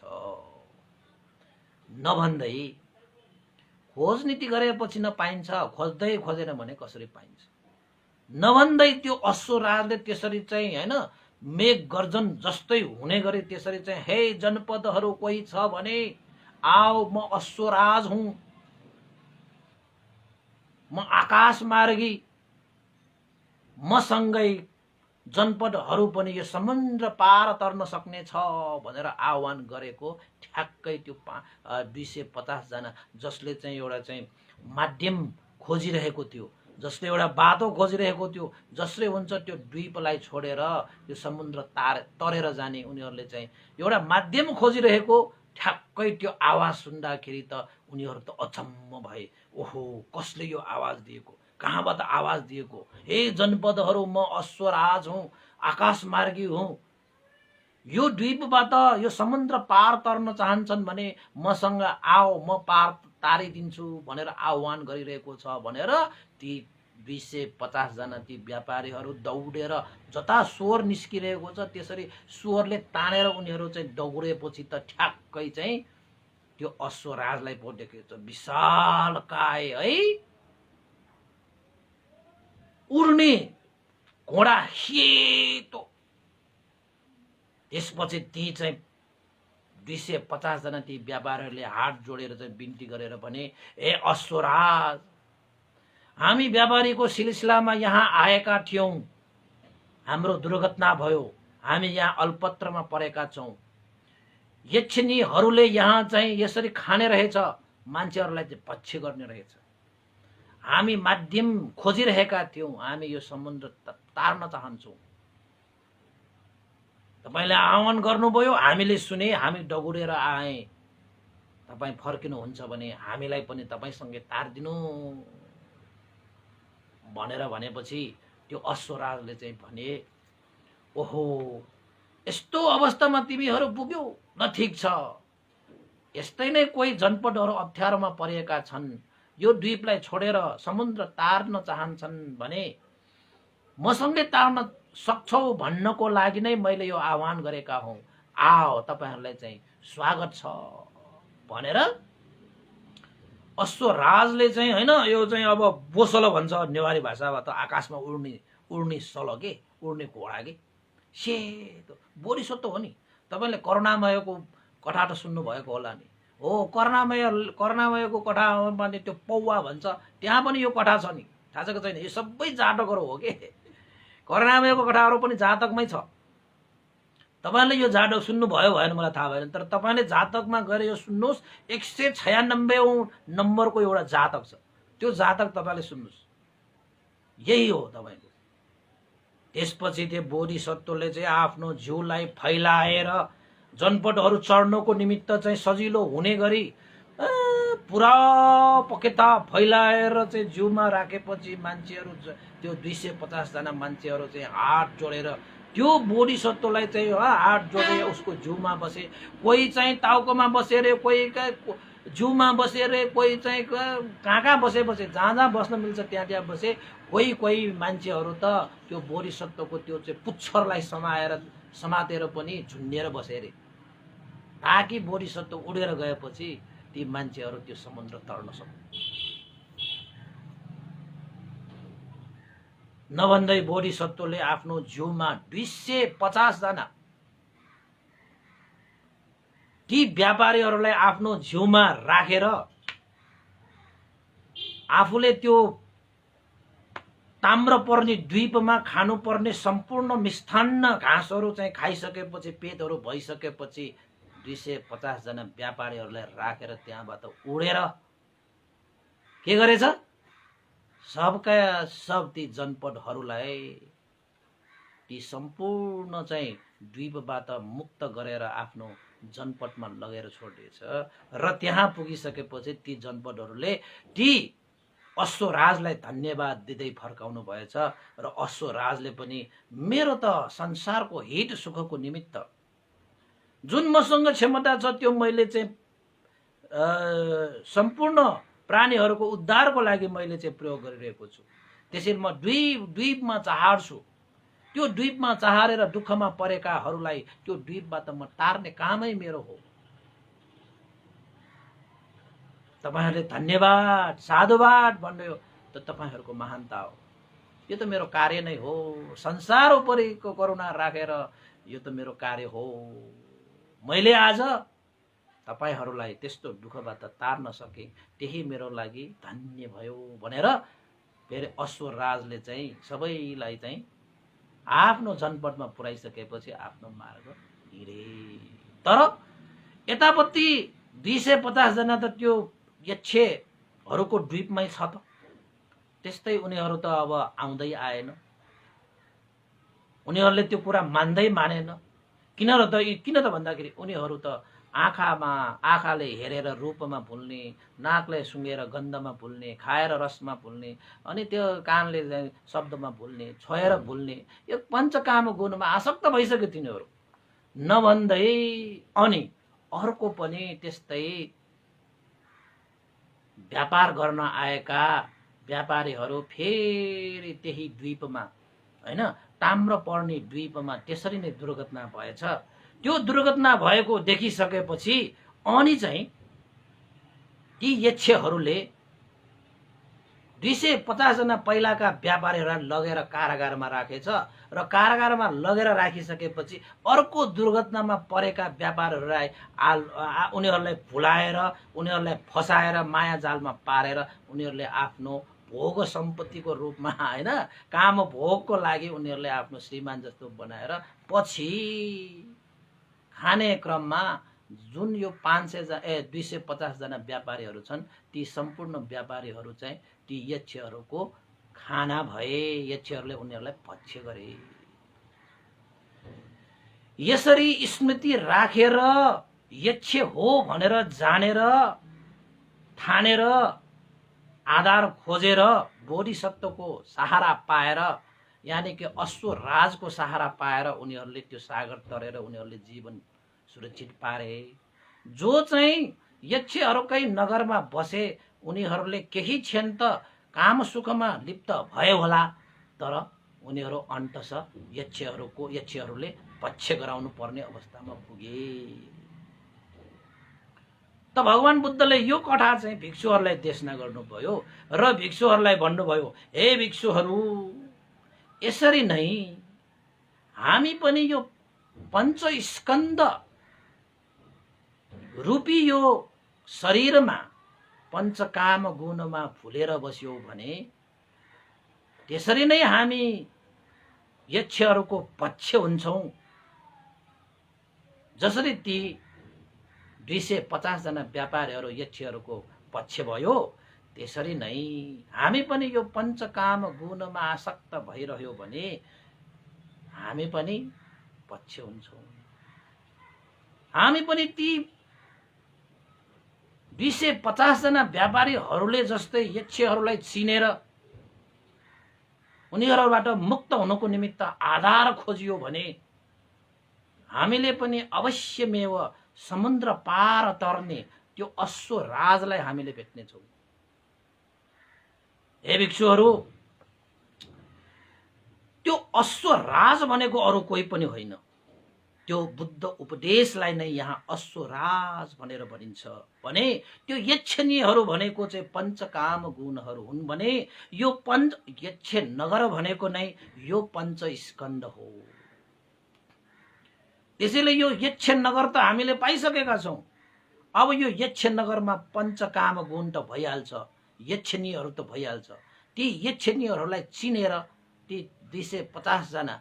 नभन्दै खोजनीति गरेपछि नपाइन्छ, खोज्दै खोजेन भने कसरी पाइन्छ। नभन्दै त्यो अश्वराजले त्यसरी चाहिँ होइन मेघ गर्जन जस्तै हुने गरी त्यसरी चाहिँ, हे जनपदहरू कोही छ भने आओ, म अश्वराज हुँ, म आकाशमार्गी, मसँगै जनपदहरू पनि यो समुद्र पार तर्न सक्ने छ भनेर आह्वान गरेको ठ्याक्कै त्यो 250 जना जसले चाहिँ एउटा चाहिँ माध्यम खोजिरहेको थियो, जसले एउटा बाटो खोजिरहेको थियो, जसले हुन्छ त्यो द्वीपलाई छोडेर त्यो समुद्र तरेर जाने, उनीहरूले चाहिँ एउटा माध्यम खोजिरहेको ठ्याक्कै त्यो आवाज सुन्दाखेरि त उनीहरू त अचम्म भए। ओहो, कसले यो आवाज दिएको, कहाँबाट आवाज दिएको? हे जनपदहरू, म अश्वराज हुँ, आकाशमार्गी हुँ। यो द्वीपबाट यो समुद्र पार तर्न चाहन्छन् भने मसँग आओ, म पार तारिदिन्छु भनेर आह्वान गरिरहेको छ भनेर ती 250 जना ती व्यापारीहरू दौडेर जता स्वर निस्किरहेको छ त्यसरी स्वरले तानेर उनीहरू चाहिँ दौडेपछि त ठ्याक्कै चाहिँ त्यो अश्वराजलाई पो देखेको छ। विशाल काय है, उड्ने घोडा सेतो। त्यसपछि ती चाहिँ 250 जना ती व्यापारीहरूले हात जोडेर चाहिँ बिन्ती गरेर भने, ए अश्वराज, हामी व्यापारीको सिलसिलामा यहाँ आएका थियौँ, हाम्रो दुर्घटना भयो, हामी यहाँ अल्पत्रमा परेका छौँ। यक्षिणीहरूले यहाँ चाहिँ यसरी खाने रहेछ, मान्छेहरूलाई चाहिँ पक्ष गर्ने रहेछ। हामी माध्यम खोजिरहेका थियौँ, हामी यो समुद्र तार्न चाहन्छौँ। तपाईले आह्वान गर्नुभयो, हामीले सुने, हामी दगुरेर आए। तपाईँ फर्किनुहुन्छ भने हामीलाई पनि तपाईँसँगै तार्दिनु भनेर भनेपछि त्यो अश्वराजले चाहिँ भने, ओहो, यस्तो अवस्थामा तिमीहरू पुग्यौ, न ठिक छ। यस्तै नै कोही जनपदहरू अप्ठ्यारोमा परेका छन्, यो द्वीपलाई छोडेर समुद्र तार्न चाहन्छन् भने मसँगै तार्न सक्छौ भन्नको लागि नै मैले यो आह्वान गरेका हुँ। आओ, तपाईहरुलाई चाहिँ स्वागत छ भनेर अश्वराजले चाहिँ हैन, यो चाहिँ अब बोसलो भन्छ नेवारी भाषामा त, आकाशमा उड्ने सलो के, उड्ने घोडा के, सेतो बोरिसत्तो हो नि। तपाईले करुणामयको कथा त सुन्नु भएको होला नि। हो, करुणामयको कथामा त्यो पौवा भन्छ, त्यहाँ पनि यो कथा छ नि, थाहा छ कि छैन? यो सबै जातकहरू हो के, करुणामयको कथाहरू पनि जातकमै छ। तपाईले यो जातक सुन्नु भयो भएन मलाई थाहा भएन, तर तपाईले जातकमा गएर यो सुन्नुहोस्। 196औं नम्बरको एउटा जातक छ, त्यो जातक तपाईले सुन्नुहोस्, यही हो तपाईको। त्यसपछि त्यो बोधिसत्वले चाहिँ आफ्नो जिउलाई फैलाएर जनपदहरू चढ्नको निमित्त चाहिँ सजिलो हुने गरी पुरा पकेता फैलाएर चाहिँ जिउमा राखेपछि मान्छेहरू, त्यो 250 जना मान्छेहरू चाहिँ हात जोडेर त्यो बोधिसत्वलाई चाहिँ हात जोडे उसको जिउमा बसे। कोही चाहिँ टाउकोमा बसे रे, कोही जिउमा बसे रे, कोही चाहिँ कहाँ बसे, जहाँ बस्न मिल्छ त्यहाँ बसे। कोही मान्छेहरू त त्यो बोधिसत्वको त्यो चाहिँ पुच्छरलाई समातेर पनि झुन्डेर बसे रे, ताकि बोधिसत्व उडेर गएपछि ती मान्छेहरू त्यो समुद्र तर्न सक्नु। नभन्दै बोधिसत्वले आफ्नो जिउमा 250 जना ती व्यापारीहरूलाई आफ्नो जिउमा राखेर आफूले त्यो ताम्रपर्णी द्वीपमा खानुपर्ने सम्पूर्ण मिष्ठान्न घाँसहरू चाहिँ खाइसकेपछि, पेटहरू भइसकेपछि 250 जना व्यापारीहरूलाई राखेर त्यहाँबाट उडेर के गरेछ? सबका सब ती जनपदहरूलाई ती सम्पूर्ण चाहिँ द्वीपबाट मुक्त गरेर आफ्नो जनपदमा लगेर छोडिदिएछ। र त्यहाँ पुगिसकेपछि ती जनपदहरूले ती अश्वराजलाई धन्यवाद दिँदै फर्काउनु भएछ। र अश्वराजले पनि मेरो त संसारको हित सुखको निमित्त जुन मसँग क्षमता छ त्यो मैले चाहिँ सम्पूर्ण प्राणीहरूको उद्धारको लागि मैले चाहिँ प्रयोग गरिरहेको छु। त्यसैले म द्वीपमा चहार्छु, त्यो द्वीपमा चहारेर दुःखमा परेकाहरूलाई त्यो द्वीपबाट म तार्ने कामै मेरो हो। तपाईहरुले धन्यवाद साधुवाद भन्नु त तपाईहरुको महानता हो। यो त मेरो कार्य नै हो, संसार उपरिको करुणा राखेर यो त मेरो कार्य हो। मैले आज तपाईहरुलाई त्यस्तो दुःखबाट तार्न सके, त्यही मेरो लागि धन्य भयो भनेर फेरि अश्वराजले चाहिँ सबैलाई चाहिँ आफ्नो जनपदमा पुर्याइसकेपछि आफ्नो मार्ग हिँडे। तर यतापट्टि 250 जना त त्यो यक्षहरूको द्वीपमै छ त, त्यस्तै उनीहरू त अब आउँदै आएन, उनीहरूले त्यो कुरा मान्दै मानेन। किन त भन्दाखेरि उनीहरू त आँखाले हेरेर रूपमा भुल्ने, नाकले सुँगेर गन्धमा भुल्ने, खाएर रसमा भुल्ने, अनि त्यो कानले शब्दमा भुल्ने, छोएर भुल्ने, यो पञ्चकाम गुणमा आसक्त भइसक्यो तिनीहरू नभन्दै। अनि अर्को पनि त्यस्तै व्यापार गर्न आएका व्यापारीहरू फेरि त्यही द्वीपमा, हैन, ताम्र पर्ने द्वीपमा त्यसरी नै दुर्घटना भएछ। त्यो दुर्घटना भएको देखिसकेपछि अनि चाहिँ ती यक्षहरूले 250 जना पहिलाका व्यापारीहरूलाई लगेर कारागारमा राखेछ र कारागारमा लगेर राखिसकेपछि अर्को दुर्घटनामा परेका व्यापारीहरूलाई उनीहरूलाई भुलाएर, उनीहरूलाई फसाएर, माया जालमा पारेर उनीहरूले आफ्नो भोग सम्पत्तिको रूपमा, हैन, काम भोगको लागि उनीहरूले आफ्नो श्रीमान जस्तो बनाएर पछि खाने क्रममा जुन यो 250 जना व्यापारीहरू छन्, ती सम्पूर्ण व्यापारीहरू चाहिँ ती यक्षहरूको खाना भए। यक्षहरूले उनीहरूलाई भक्ष्य गरे। यसरी स्मृति राखेर यक्ष हो भनेर जानेर ठानेर आधार खोजेर बोधिसत्वको सहारा पाएर, यानि कि अश्वराजको सहारा पाएर उनीहरूले त्यो सागर तरेर उनीहरूले जीवन सुरक्षित पारे। जो चाहिँ यक्षहरूकै नगरमा बसे उनीहरूले केही क्षण त काम सुखमा लिप्त भए होला, तर उनीहरू अन्तश यक्षहरूले पक्ष गराउनु पर्ने अवस्थामा पुगे। त भगवान बुद्धले यो कथा चाहिँ भिक्षुहरूलाई देशना गर्नुभयो र भिक्षुहरूलाई भन्नुभयो, हे भिक्षुहरू, यसरी नै हामी पनि यो पञ्चस्कन्द रूपी यो शरीरमा पञ्चकाम गुणमा फुलेर बस्यौं भने त्यसरी नै हामी यक्षहरूको पक्ष हुन्छौं। जसरी ती 250 जना व्यापारीहरू यक्षहरूको पक्ष भयो, त्यसरी नै हामी पनि यो पञ्चकाम गुणमा आसक्त भइरह्यो भने हामी पनि पक्ष हुन्छौं। हामी पनि ती 250 जना व्यापारीहरूले जस्तै यक्षहरूलाई चिनेर उनीहरूबाट मुक्त हुनको निमित्त आधार खोजियो भने हामीले पनि अवश्यमेव समुद्र पार तर्ने त्यो अश्वराजलाई हामीले भेट्नेछौँ। हे भिक्षुहरू, त्यो अश्वराज भनेको अरू कोही पनि होइन, त्यो बुद्ध उपदेशलाई नै यहाँ अश्वराज भनेर भनिन्छ भने त्यो यक्षनीहरू भनेको चाहिँ पञ्चकाम गुणहरू हुन् भने यो यक्ष नगर भनेको नै यो पञ्चस्कन्द हो। त्यसैले यो यक्ष नगर त हामीले पाइसकेका छौं। अब यो यक्ष नगरमा पञ्चकाम गुण त भइहाल्छ, यक्षनीहरू त भइहाल्छ। ती यक्षनीहरूलाई चिनेर ती 250 जना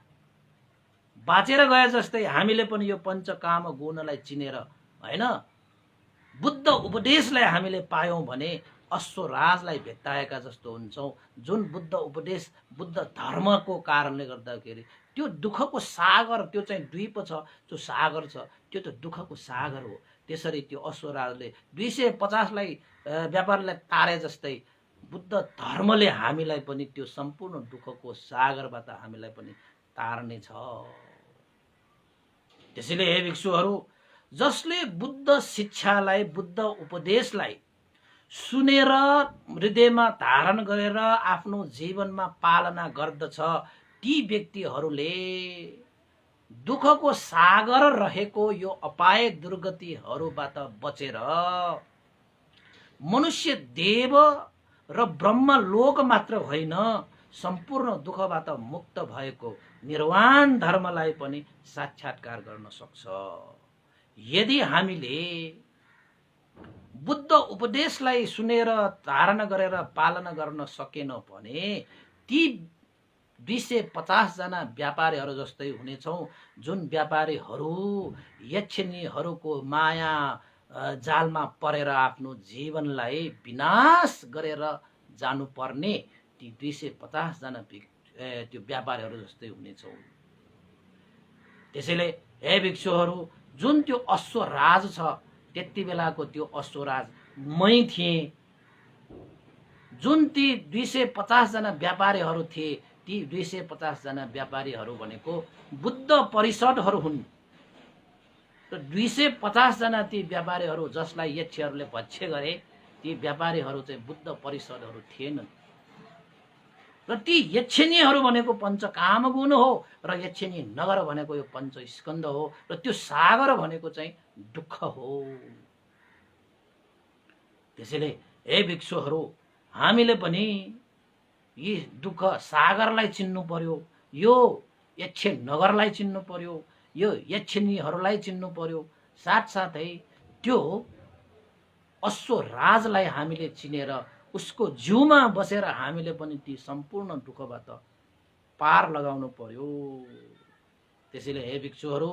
बाँचेर गए जस्तै हामीले पनि यो पञ्चकाम गुणलाई चिनेर, हैन, बुद्ध उपदेशलाई हामीले पायौं भने अश्वराजलाई भेट्टाएका जस्तो हुन्छौं। जुन बुद्ध उपदेश, बुद्ध धर्मको कारणले गर्दाखेरि त्यो दुःखको सागर, त्यो चाहिँ द्वीप छ, त्यो सागर छ, त्यो त दुःखको सागर हो। त्यसरी त्यो अश्वराजले 250 लाई व्यापारीलाई तारे जस्तै बुद्ध धर्मले हामीलाई पनि त्यो सम्पूर्ण दुःखको सागरबाट हामीलाई पनि तार्ने छ। त्यसैले हे भिक्षुहरू, जसले बुद्ध शिक्षालाई, बुद्ध उपदेशलाई सुनेर हृदयमा धारण गरेर आफ्नो जीवनमा पालना गर्दछ, ती व्यक्तिहरूले दुःखको सागर रहेको यो अपाय दुर्गतिहरूबाट बचेर मनुष्य देव र ब्रह्मलोक मात्र होइन, सम्पूर्ण दुःखबाट मुक्त भएको निर्वाण धर्मलाई पनि साक्षात्कार गर्न सक्छ। यदि हामीले बुद्ध उपदेशलाई सुनेर धारण गरेर पालना गर्न सकेनौं भने ती 250 जना व्यापारीहरू जस्तै हुनेछौं, जुन व्यापारीहरू यक्षिणीहरूको माया जालमा परेर आफ्नो जीवनलाई विनाश गरेर जानुपर्ने ती 250 जना त्यो व्यापारीहरू जस्तै हुनेछौं। त्यसैले हे भिक्षुहरू, जुन त्यो अश्वराज छ त्यति बेलाको त्यो अश्वराज मै थिएँ। जुन ती 250 जना व्यापारीहरू थिए ती 250 जना व्यापारीहरू भनेको बुद्ध परिषदहरू हुन्। र 250 जना ती व्यापारीहरू जसलाई यक्षहरूले भक्ष्य गरे ती व्यापारीहरू चाहिँ बुद्ध परिषदहरू थिएनन्। र ती यक्षिणीहरू भनेको पञ्चकामगुण हो र यक्षिणी नगर भनेको यो पञ्चस्कन्ध हो र त्यो सागर भनेको चाहिँ दुःख हो। त्यसैले हे भिक्षुहरू हामीले पनि यी दुःख सागरलाई चिन्नु पर्यो, यो यक्ष नगरलाई चिन्नु पर्यो, यो यक्षिणीहरूलाई चिन्नु पर्यो, साथसाथै त्यो अश्वराजलाई हामीले चिनेर उसको जिउमा बसेर हामीले पनि ती सम्पूर्ण दुःखबाट पार लगाउनु पर्यो। त्यसैले हे भिक्षुहरू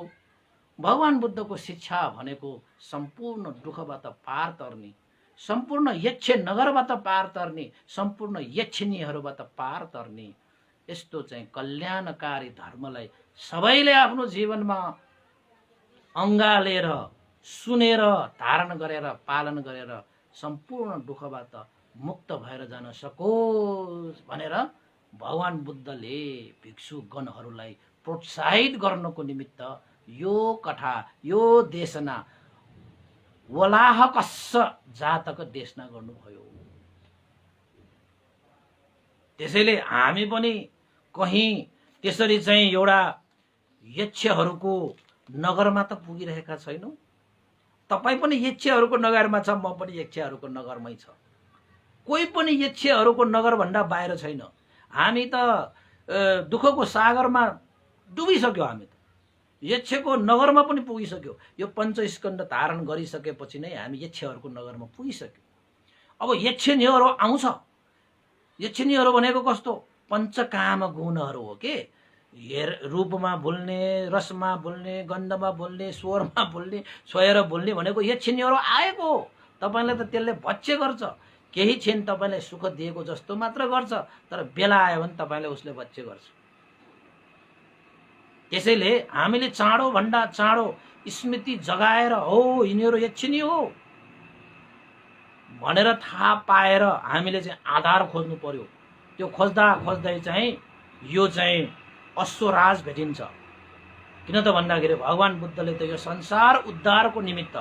भगवान बुद्धको शिक्षा भनेको सम्पूर्ण दुःखबाट पार तर्ने, सम्पूर्ण यक्ष नगरबाट पार तर्ने, सम्पूर्ण यक्षिणीहरूबाट पार तर्ने यस्तो चाहिँ कल्याणकारी धर्मलाई सबैले आफ्नो जीवनमा अँगालेर सुनेर धारण गरेर पालन गरेर सम्पूर्ण दुःखबाट मुक्त भएर जान सकोस् भनेर भगवान बुद्धले भिक्षुगणहरूलाई प्रोत्साहित गर्नको निमित्त यो कथा यो देशना वलाहकस्स जातक देशना गर्नुभयो। त्यसैले हामी पनि कहीँ त्यसरी चाहिँ एउटा यक्षहरूको नगरमा त पुगिरहेका छैनौँ। तपाईँ पनि यक्षहरूको नगरमा छ, म पनि यक्षहरूको नगरमै छ। कोही पनि यक्षहरूको नगरभन्दा बाहिर छैन। हामी त दुःखको सागरमा डुबिसक्यो। हामी त यक्षको नगरमा पनि पुगिसक्यो। यो पञ्चस्कन्ध धारण गरिसकेपछि नै हामी यक्षहरूको नगरमा पुगिसक्यो। अब यक्षिणीहरू आउँछ। यक्षिणीहरू भनेको कस्तो पञ्चकाम गुणहरू हो के, रूपमा बोल्ने, रसमा बोल्ने, गन्धमा बोल्ने, स्वरमा बोल्ने, छोएर बोल्ने भनेको यक्षिणीहरू आएको हो। तपाईँलाई त त्यसले भक्ष्य गर्छ। केही क्षण तपाईँलाई सुख दिएको जस्तो मात्र गर्छ, तर बेला आयो भने तपाईँलाई उसले भक्ष्य गर्छ। त्यसैले हामीले चाँडो भन्दा चाँडो स्मृति जगाएर हो यिनीहरू यक्षिणी हो भनेर थाहा पाएर हामीले चाहिँ आधार खोज्नु पर्यो। त्यो खोज्दा खोज्दै चाहिँ यो चाहिँ अश्वराज भेटिन्छ। किन त भन्दाखेरि भगवान बुद्धले त यो संसार उद्धारको निमित्त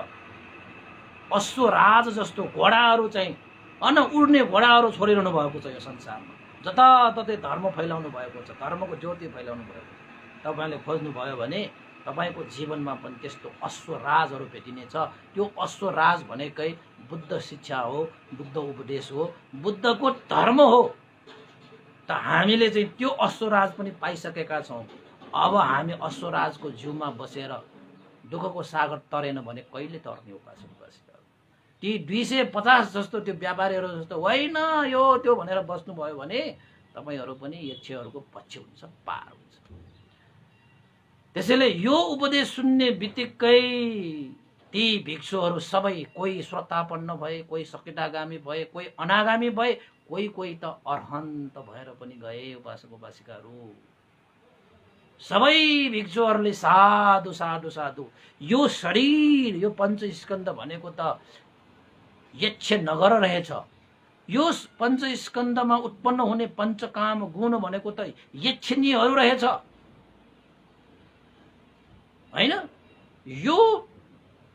अश्वराज जस्तो घोडाहरू चाहिँ उड्ने घोडाहरू छोडिरहनु भएको छ। यो संसारमा जताततै धर्म फैलाउनु भएको छ, धर्मको ज्योति फैलाउनु भएको छ। तपाईँले खोज्नुभयो भने तपाईँको जीवनमा पनि त्यस्तो अश्वराजहरू भेटिनेछ। त्यो अश्वराज भनेकै बुद्ध शिक्षा हो, बुद्ध उपदेश हो, बुद्धको धर्म हो। त हामीले चाहिँ त्यो अश्वराज पनि पाइसकेका छौँ। अब हामी अश्वराजको जिउमा बसेर दुःखको सागर तरेन भने कहिले तर्ने उपासक उपासिकाहरू? ती 250 जस्तो त्यो व्यापारीहरू जस्तो होइन यो त्यो भनेर बस्नुभयो भने तपाईँहरू पनि यक्षहरूको पक्ष हुन्छ, पार हुन्छ। त्यसैले यो उपदेश सुन्ने बित्तिकै ती भिक्षुहरू सबै कोही श्रोतापन्न भए, कोही सकिटागामी भए, कोही अनागामी भए, कोही त अर्हन्त भएर पनि गए। उपासक उपासिकाहरू सबै भिक्षुहरूले साधु साधु साधु। यो शरीर यो पञ्चस्कन्ध भनेको त यक्ष नगर रहेछ। यो पञ्चस्कन्धमा उत्पन्न हुने पञ्चकाम गुण भनेको त यक्षिणीहरू रहेछ हैन। यो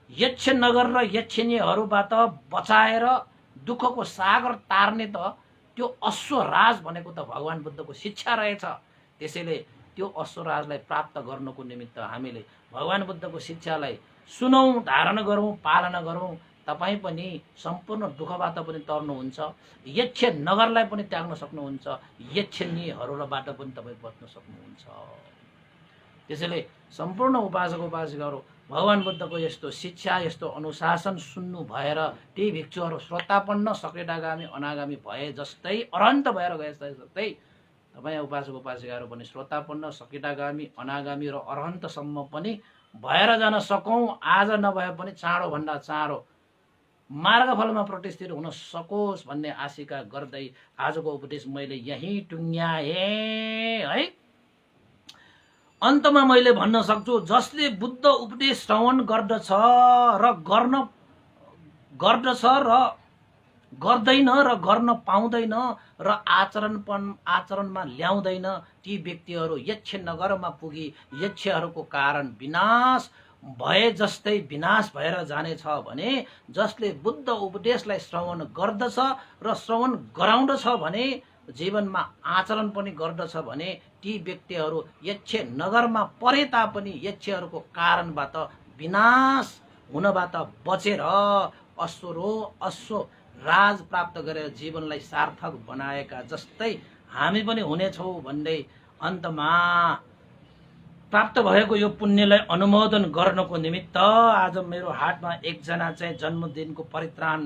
यक्ष नगर र यक्षिणीहरूबाट बचाएर दुःखको सागर तार्ने त त्यो अश्वराज भनेको त भगवान बुद्धको शिक्षा रहेछ। त्यसैले त्यो अश्वराजलाई प्राप्त गर्नको निमित्त हामीले भगवान बुद्धको शिक्षालाई सुनौँ, धारण गरौँ, पालना गरौँ। तपाईँ पनि सम्पूर्ण दुःखबाट पनि तर्नुहुन्छ, यक्ष नगरलाई पनि त्याग्न सक्नुहुन्छ, यक्षिणीहरूबाट पनि तपाईँ बच्न सक्नुहुन्छ। त्यसैले सम्पूर्ण उपासक उपासिकाहरू भगवान बुद्धको यस्तो शिक्षा यस्तो अनुशासन सुन्नु भएर ती भिक्षुहरू श्रोतापन्न सकेटागामी अनागामी भए जस्तै अरहन्त भएर गए जस्तै तपाईँ उपासक उपासिकाहरू पनि श्रोतापन्न सकेटागामी अनागामी र अरहन्तसम्म पनि भएर जान सकौँ। आज नभए पनि चाँडो भन्दा चाँडो मार्गफलमा प्रतिष्ठित हुन सकोस् भन्ने आशिका गर्दै आजको उपदेश मैले यहीँ टुङ्ग्याएँ है। अन्तमा मैले भन्न सक्छु, जसले बुद्ध उपदेश श्रवण गर्दछ र गर्दछ र गर्दैन र गर्न पाउँदैन र आचरणमा ल्याउँदैन, ती व्यक्तिहरू यक्ष नगरमा पुगी यक्षहरूको कारण विनाश भए जस्तै विनाश भएर जानेछ भने, जसले बुद्ध उपदेशलाई श्रवण गर्दछ र श्रवण गराउँदछ भने, जीवनमा आचरण पनि गर्दछ भने, ती व्यक्तिहरू यक्ष नगरमा परे तापनि यक्षहरूको कारणबाट विनाश हुनबाट बचेर अश्व राज प्राप्त गरेर जीवनलाई सार्थक बनाएका जस्तै हामी पनि हुनेछौँ भन्दै अन्तमा प्राप्त भएको यो पुण्यलाई अनुमोदन गर्नको निमित्त आज मेरो हातमा एकजना चाहिँ जन्मदिनको परित्राण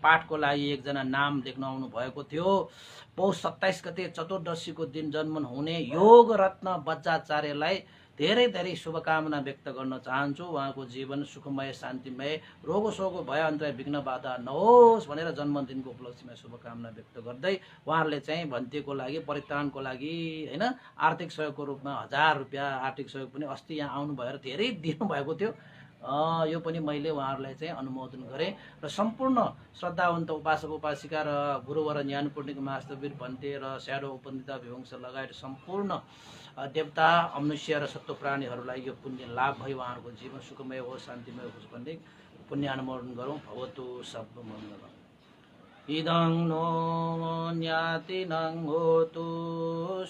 पाठको लागि एकजना नाम लेख्न आउनु भएको थियो। पौष 27 गते चतुर्दशीको दिन जन्मन हुने योग रत्न बज्जाचार्यलाई धेरै धेरै शुभकामना व्यक्त गर्न चाहन्छु। उहाँको जीवन सुखमय शान्तिमय, रोगशोग भय अन्तर्य विघ्न बाधा नहोस् भनेर जन्मदिनको उपलक्ष्यमा शुभकामना व्यक्त गर्दै उहाँहरूले चाहिँ भन्तीको लागि परित्राणको लागि हैन आर्थिक सहयोगको रूपमा 1000 रुपैयाँ आर्थिक सहयोग पनि अस्ति यहाँ आउनु भएर धेरै दिनुभएको थियो। यो पनि मैले उहाँहरूलाई चाहिँ अनुमोदन गरेँ र सम्पूर्ण श्रद्धावन्त उपासक उपासिका र गुरुवर ज्ञानपूर्णिक मास्तवीर भन्ते र स्याडो उपनिता विवंश लगायत सम्पूर्ण देवता अमनुष्य र सत्व प्राणीहरूलाई यो पुण्य लाभ भई उहाँहरूको जीवन सुखमय होस् शान्तिमय होस् भन्दै पुण्य अनुमोदन गरौँ। भवतु सब मङ्गलम्। इदं नो ज्ञातिनं होतु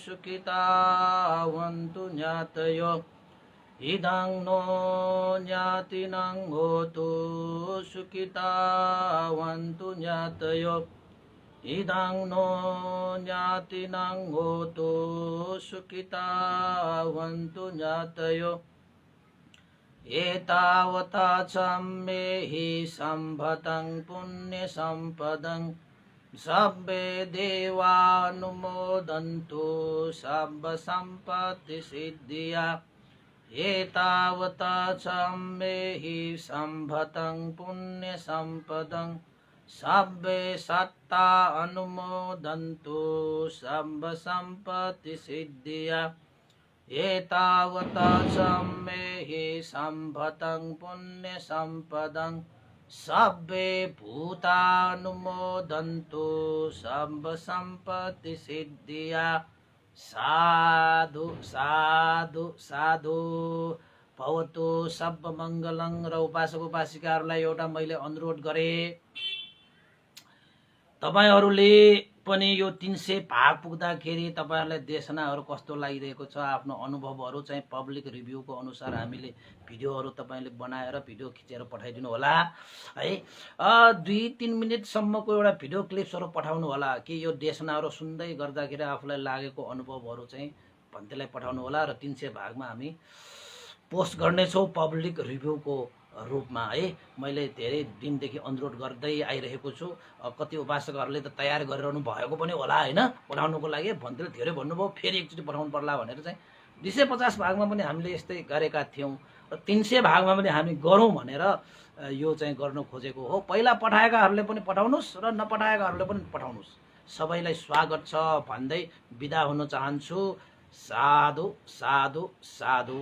सुखितावन्तु ज्ञातयो। इदं नो ज्ञातिनं होतु सुखितावन्तु ज्ञातयो। इदं नो ज्ञातिनं होतु सुखितावन्तु ज्ञातयो। एतावता मे हि सम्भतं पुण्यसम्पदं सब्बे देवानुमोदन्तु सर्वसम्पत्तिसिद्धिया। एतावता मे हि सम्भतं पुण्यसम्पदं सब्बे सत्ता अनुमोदन्तु सर्वसम्पत्तिसिद्धिया। एतावता मे हि सम्भतं पुण्यसम्पदं सब्बे भूतानुमोदन्तु सर्वसम्पत्तिसिद्धिया। साधु साधु साधु भवतु सब मङ्गलं। र उपासक उपासिकाहरूलाई एउटा मैले अनुरोध गरेँ, तपाईहरूले पनि यो 300 भाग पुग्दाखेरि तपाईहरूलाई देशनाहरू कस्तो लागिरहेको छ, आफ्नो अनुभवहरू चाहिँ पब्लिक रिभ्यूको अनुसार हामीले भिडियोहरू तपाईँले बनाएर भिडियो खिचेर पठाइदिनु होला है। 2-3 मिनटसम्मको एउटा भिडियो क्लिप्सहरू पठाउनु होला कि यो देशनाहरू सुन्दै गर्दाखेरि आफूलाई लागेको अनुभवहरू चाहिँ भन्तेलाई पठाउनु होला। र 300 भागमा हामी पोस्ट गर्नेछौँ पब्लिक रिभ्यूको रूपमा है। मैले धेरै दिनदेखि अनुरोध गर्दै आइरहेको छु। कति उपासकहरूले त तयार गरिरहनु भएको पनि होला हैन पठाउनुको लागि। भन्दै धेरै भन्नुभयो फेरि एकचोटि पठाउनु पर्ला भनेर चाहिँ 250 भागमा पनि हामीले यस्तै गरेका थियौँ र 300 भागमा पनि हामी गरौँ भनेर यो चाहिँ गर्न खोजेको हो। पहिला पठाएकाहरूले पनि पठाउनुस् र नपठाएकाहरूले पनि पठाउनुस्। सबैलाई स्वागत छ भन्दै बिदा हुन चाहन्छु। साधु साधु साधु।